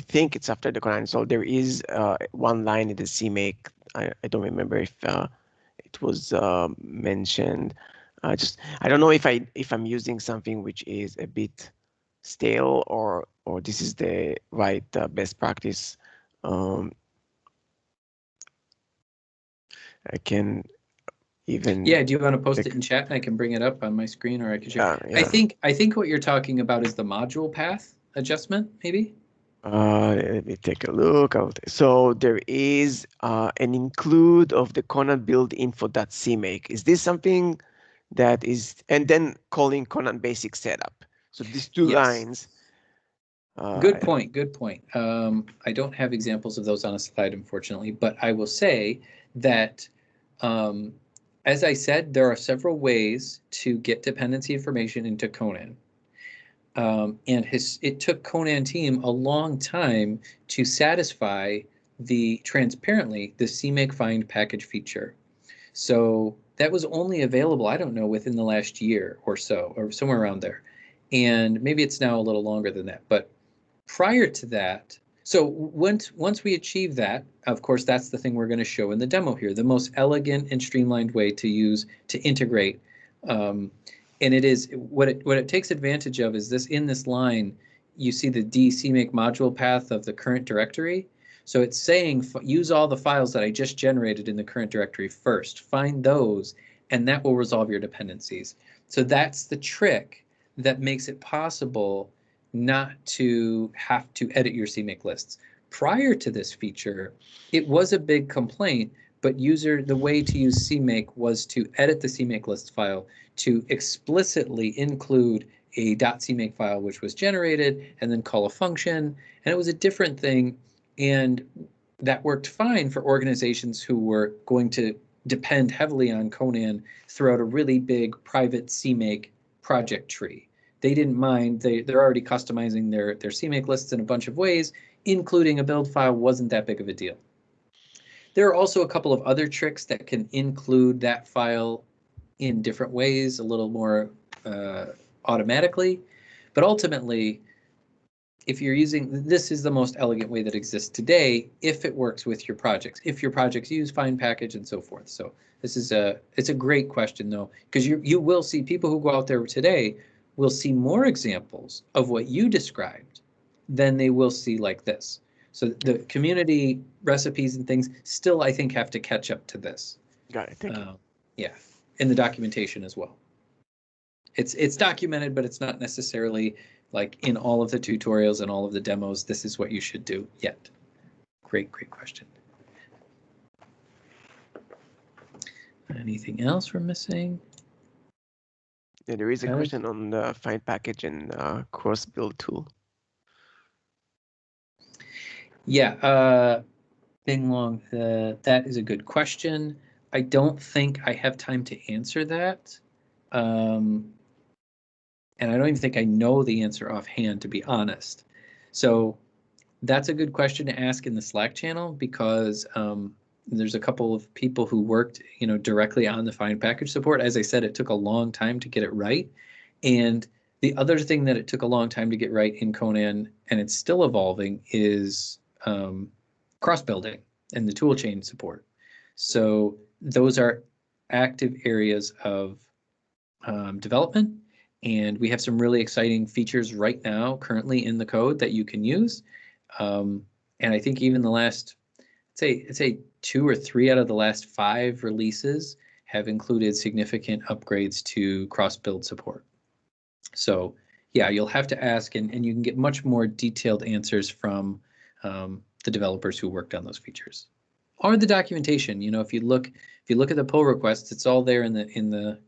think it's after the Conan install. There is one line in the Cmake. I don't remember if it was mentioned. I don't know if I'm using something which is a bit stale or this is the right best practice. I can even. Yeah, do you want to post it in chat and I can bring it up on my screen, or I can share? Yeah. I think what you're talking about is the module path adjustment, maybe. Let me take a look. So there is an include of the Conan build info.cmake. Is this something that is, and then calling Conan basic setup? So these two lines. Good point. I don't have examples of those on a slide, unfortunately, but I will say that, as I said, there are several ways to get dependency information into Conan. And it took Conan team a long time to satisfy transparently the Cmake find package feature. So that was only available, I don't know, within the last year or so, or somewhere around there. And maybe it's now a little longer than that. But prior to that, so once we achieve that, of course, that's the thing we're going to show in the demo here, the most elegant and streamlined way to integrate. And it is what it takes advantage of is this. In this line, you see the Cmake module path of the current directory. So it's saying use all the files that I just generated in the current directory first. Find those, and that will resolve your dependencies. So that's the trick that makes it possible not to have to edit your Cmake lists. Prior to this feature, it was a big complaint, but the way to use Cmake was to edit the Cmake list file to explicitly include a .cmake file which was generated and then call a function, and it was a different thing, and that worked fine for organizations who were going to depend heavily on Conan throughout a really big private Cmake project tree. They didn't mind. They're already customizing their Cmake lists in a bunch of ways, including a build file wasn't that big of a deal. There are also a couple of other tricks that can include that file in different ways, a little more automatically. But ultimately, if you're using, this is the most elegant way that exists today if it works with your projects, if your projects use find package and so forth. So this is it's a great question though, because you will see people who go out there today will see more examples of what you described than they will see like this. So the community recipes and things still, I think, have to catch up to this. Got it. Thank you. Yeah, in the documentation as well. It's documented, but it's not necessarily like in all of the tutorials and all of the demos, this is what you should do yet. Great question. Anything else we're missing? Yeah, there is a question on the find package and cross build tool. Yeah, Bing Long, that is a good question. I don't think I have time to answer that. And I don't even think I know the answer offhand, to be honest. So that's a good question to ask in the Slack channel, because there's a couple of people who worked, directly on the find package support. As I said, it took a long time to get it right. And the other thing that it took a long time to get right in Conan, and it's still evolving, is cross-building and the toolchain support. So those are active areas of development. And we have some really exciting features right now, currently in the code that you can use. And I think even the last, I'd say 2 or 3 out of the last 5 releases have included significant upgrades to cross-build support. So yeah, you'll have to ask, and you can get much more detailed answers from the developers who worked on those features. Or the documentation. If you look at the pull requests, it's all there in the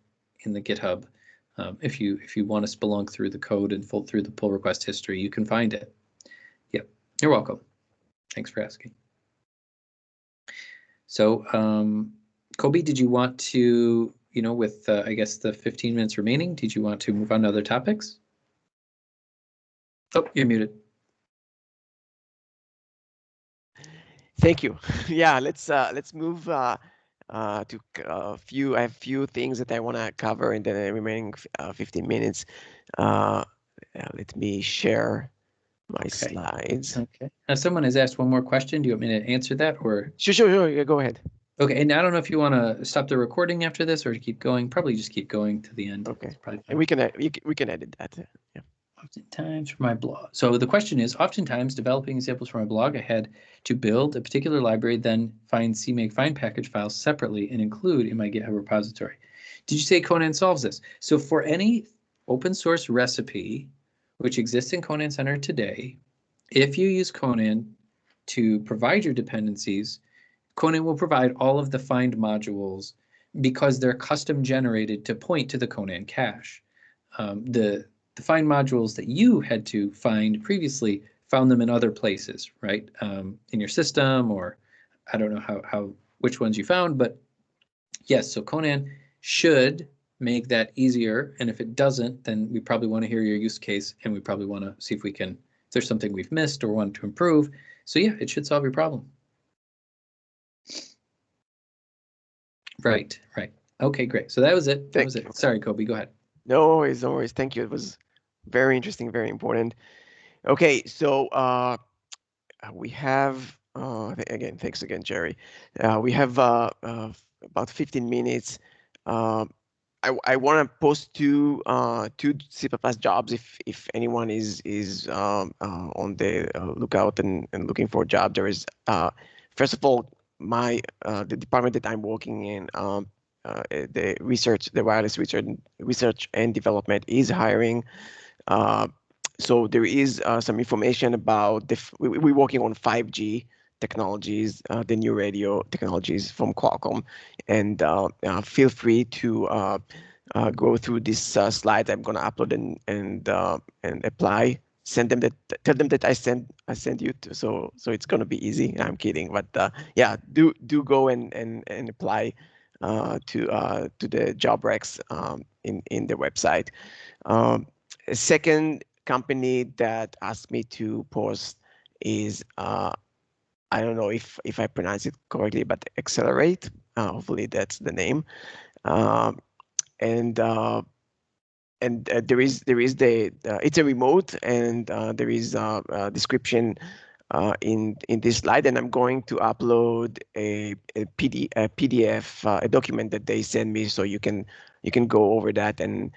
GitHub. If you want to spelunk through the code and through the pull request history, you can find it. Yep, you're welcome. Thanks for asking. So, Kobe, did you want to, with I guess the 15 minutes remaining, did you want to move on to other topics? Oh, you're muted. Thank you. Yeah, let's move to a few. I have few things that I want to cover in the remaining 15 minutes. Let me share my slides. Okay. Now, someone has asked one more question. Do you want me to answer that, or? Sure. Yeah, go ahead. Okay, and I don't know if you want to stop the recording after this or keep going. Probably just keep going to the end. Okay. And we can edit that. Yeah. Oftentimes for my blog. So the question is, oftentimes developing examples for my blog, I had to build a particular library, then find Cmake find package files separately and include in my GitHub repository. Did you say Conan solves this? So for any open source recipe which exists in ConanCenter today, if you use Conan to provide your dependencies, Conan will provide all of the find modules because they're custom generated to point to the Conan cache. The find modules that you had to find previously found them in other places, right? In your system, or I don't know which ones you found, but yes, so Conan should make that easier. And if it doesn't, then we probably want to hear your use case, and we probably want to see if we can, if there's something we've missed or want to improve. So yeah, it should solve your problem. Right. Okay, great. So that was it. That was it. Sorry, Kobe, go ahead. No worries, no worries. Thank you. It was very interesting, very important. Okay, so we have, again, thanks again, Jerry. We have about 15 minutes. I want to post two C++ jobs if anyone is on the lookout and looking for a job. There is first of all the department that I'm working in, the wireless research and development is hiring. So there is some information about we're working on 5G technologies, the new radio technologies from Qualcomm, and feel free to go through these slides I'm going to upload and apply. Tell them that I send you to, so it's going to be easy. I'm kidding, but yeah, do go and apply to the job recs in the website. Second company that asked me to post is I don't know if I pronounce it correctly, but Accelerate. Hopefully that's the name. And there is the it's a remote, and there is a description in this slide, and I'm going to upload a PDF, a document that they send me, so you can go over that and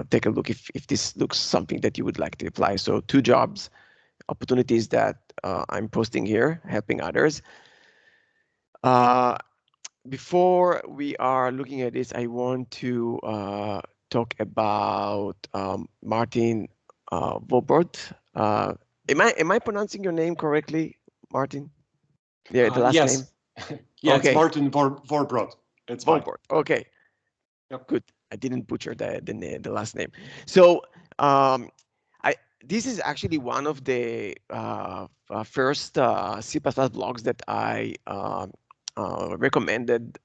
take a look if this looks something that you would like to apply. So 2 jobs opportunities that I'm posting here, helping others. Before we are looking at this, I want to talk about Martin Vorbrodt. Am I pronouncing your name correctly, Martin? Yeah, the last name. Yeah, okay. It's Martin Vorbrodt. It's fine. Vorbrodt. Okay. Yep. Good. I didn't butcher the last name. So this is actually one of the first C++ blogs that I recommended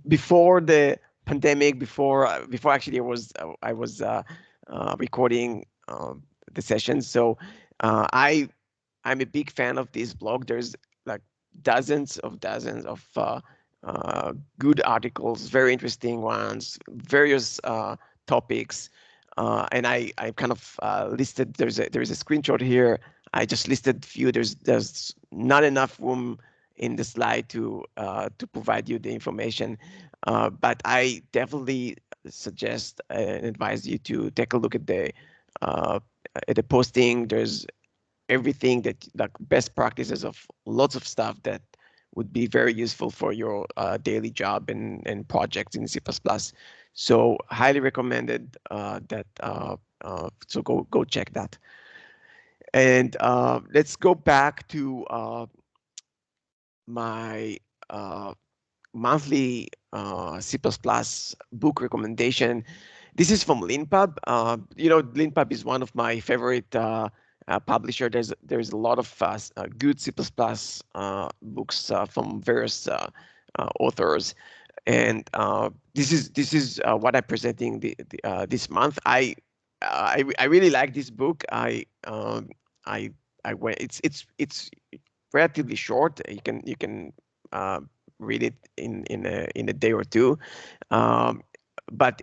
before the pandemic. Before actually I was recording the session. So I'm a big fan of this blog. There's like dozens of good articles, very interesting ones, various topics, and I kind of listed. There is a screenshot here. I just listed a few. There's not enough room in the slide to provide you the information, but I definitely suggest and advise you to take a look at the posting. There's everything that, like, best practices of lots of stuff that would be very useful for your daily job and projects in C++. So highly recommended that. So go check that. And let's go back to my monthly C++ book recommendation. This is from LeanPub. LeanPub is one of my favorite publisher. There's a lot of good C++ books from various authors, and this is what I'm presenting this month. I really like this book. It's relatively short. You can read it in a day or two, but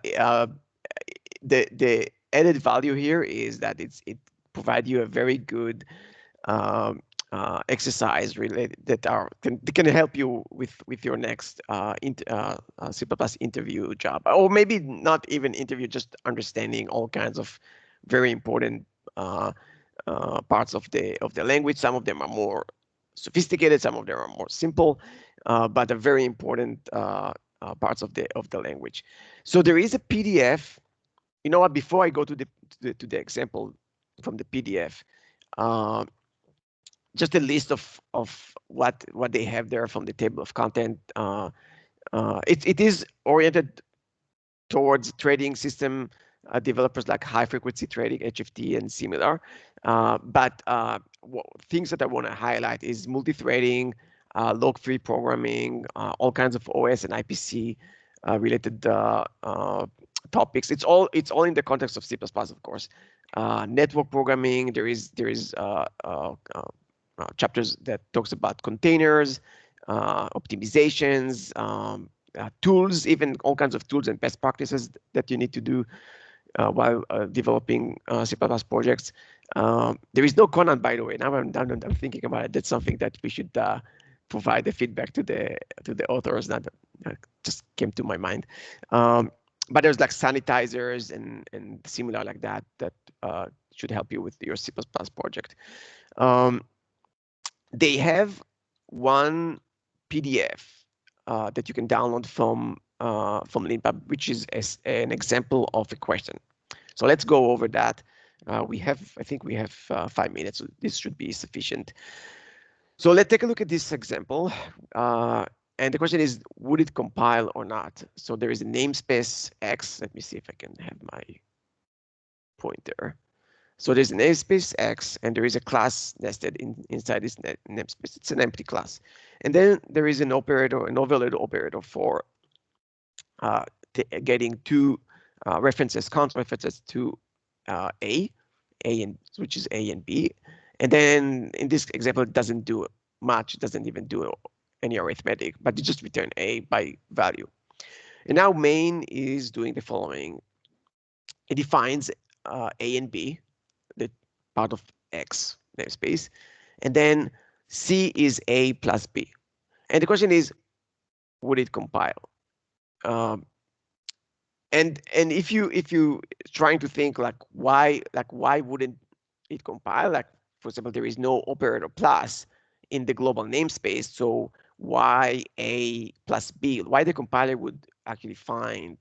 the added value here is that it provides you a very good exercise related that can help you with your next C++ interview job, or maybe not even interview, just understanding all kinds of very important parts of the language. Some of them are more sophisticated, some of them are more simple, but are very important parts of the language. So there is a PDF. You know what? Before I go to the example from the PDF, just a list of what they have there from the table of content. It is oriented towards trading system developers like high frequency trading, HFT, and similar. But things that I want to highlight is multi-threading, log-free programming, all kinds of OS and IPC related topics. It's all in the context of C++, of course. Network programming. There is chapters that talks about containers, optimizations, tools, even all kinds of tools and best practices that you need to do while developing C++ projects. There is no Conan, by the way. Now I'm thinking about it. That's something that we should provide the feedback to the authors. That just came to my mind. But there's like sanitizers and similar like that should help you with your C++ project. They have one PDF that you can download from LeanPub, which is an example of a question. So let's go over that. I think we have 5 minutes, so this should be sufficient. So let's take a look at this example. And the question is, would it compile or not? So there is a namespace X. Let me see if I can have my pointer. So there's a namespace X, and there is a class nested inside this namespace. It's an empty class. And then there is an operator, an overload operator for getting two references, count references to which is A and B. And then in this example, it doesn't do much. It doesn't even do any arithmetic, but it just return A by value. And now main is doing the following. It defines A and B, the part of X namespace, and then C is A plus B. And the question is, would it compile? And if you trying to think like why wouldn't it compile? Like, for example, there is no operator plus in the global namespace, so why A plus B? Why the compiler would actually find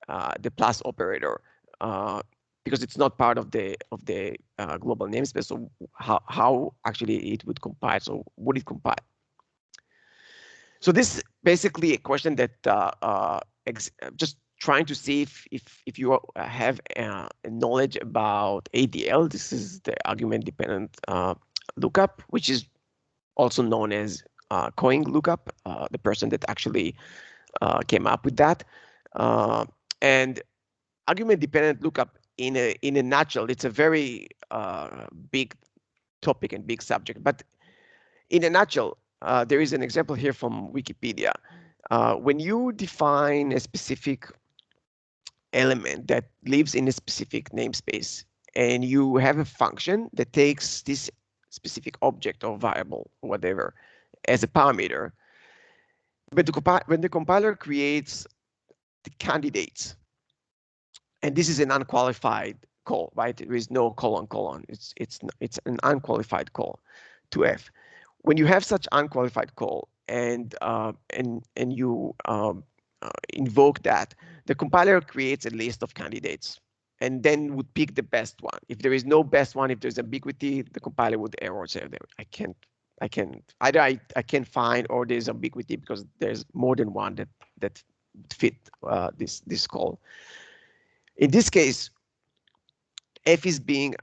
the plus operator? Because it's not part of the global namespace. So how actually it would compile? So would it compile? So this is basically a question that just trying to see if you have knowledge about ADL. This is the argument dependent lookup, which is also known as Coing lookup, the person that actually came up with that. And argument dependent lookup in a nutshell, it's a very big topic and big subject. But in a nutshell, there is an example here from Wikipedia. When you define a specific element that lives in a specific namespace, and you have a function that takes this specific object or variable or whatever as a parameter, but when the compiler creates the candidates, and this is an unqualified call, right? There is no colon. It's an unqualified call to F. When you have such unqualified call and you invoke that, the compiler creates a list of candidates and then would pick the best one. If there is no best one, if there's ambiguity, the compiler would error say I can't find, or there's ambiguity because there's more than one that fit this call. In this case, F is being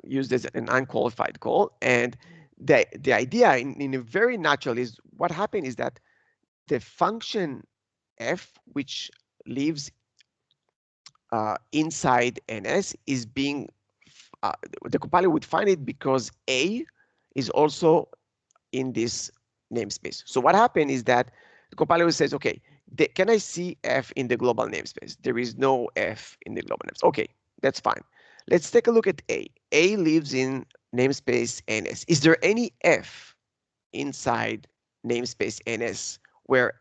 used as an unqualified call, and the idea in a very natural is what happened is that the function F, which lives inside NS, is being the compiler would find it because A is also in this namespace. So what happened is that the compiler says, okay, can I see F in the global namespace? There is no F in the global namespace. Okay, that's fine. Let's take a look at A. A lives in namespace NS. Is there any F inside namespace NS where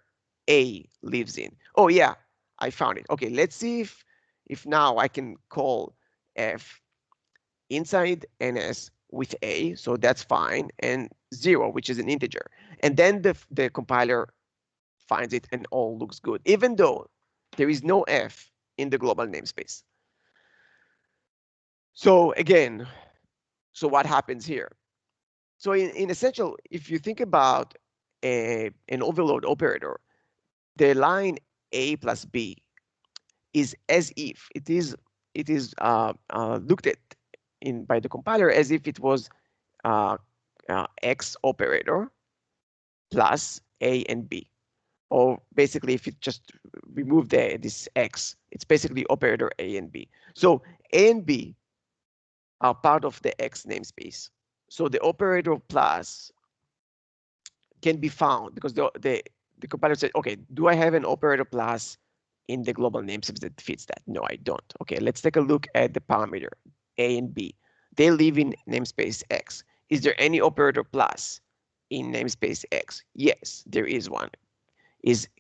A lives in? Oh yeah, I found it. Okay, let's see if now I can call F inside NS with A, so that's fine, and 0, which is an integer. And then the compiler finds it and all looks good, even though there is no F in the global namespace. So again, so what happens here? So in essential, if you think about an overload operator, the line A plus B is as if it is looked at by the compiler as if it was X operator plus A and B. Or basically, if you just remove this X, it's basically operator A and B. So A and B are part of the X namespace. So the operator plus can be found because the compiler said, okay, do I have an operator plus in the global namespace that fits that? No, I don't. Okay, let's take a look at the parameter A and B. They live in namespace X. Is there any operator plus in namespace X? Yes, there is one.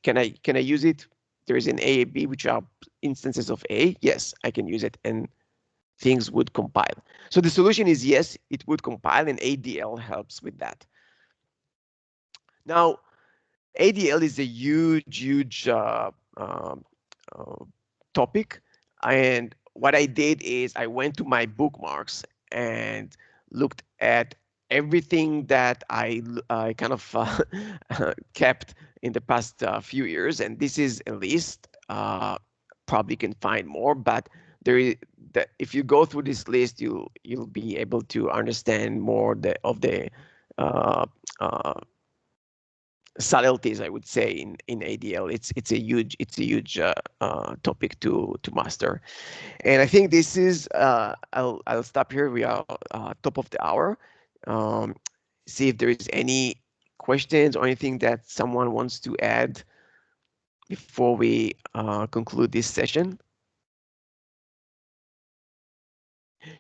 Can I use it? There is an A and B, which are instances of A. Yes, I can use it, and things would compile. So the solution is yes, it would compile, and ADL helps with that. Now, ADL is a huge topic, and what I did is I went to my bookmarks and looked at everything that I kind of kept in the past few years, and this is a list. Probably can find more, but if you go through this list, you'll be able to understand more of the subtleties, I would say, in ADL. It's a huge topic to master, and I think this is I'll stop here. We are top of the hour. See if there is any questions or anything that someone wants to add before we conclude this session.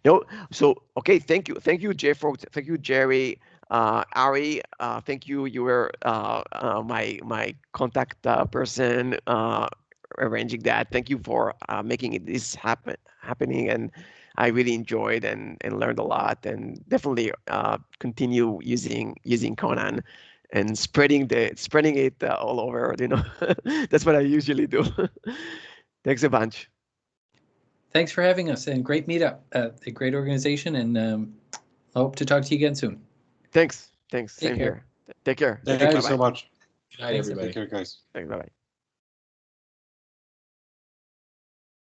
No, so okay, thank you, Jfrog, thank you, Jerry, Ari, thank you. You were my contact person arranging that. Thank you for making this happening, and I really enjoyed and learned a lot, and definitely continue using Conan and spreading it all over. You know, that's what I usually do. Thanks a bunch. Thanks for having us, and great meetup. A great organization, and I hope to talk to you again soon. Thanks. Take Same care. here. Take care. Thank Bye-bye. you so much. Good night, everybody. Take care, guys. Thanks. Bye-bye.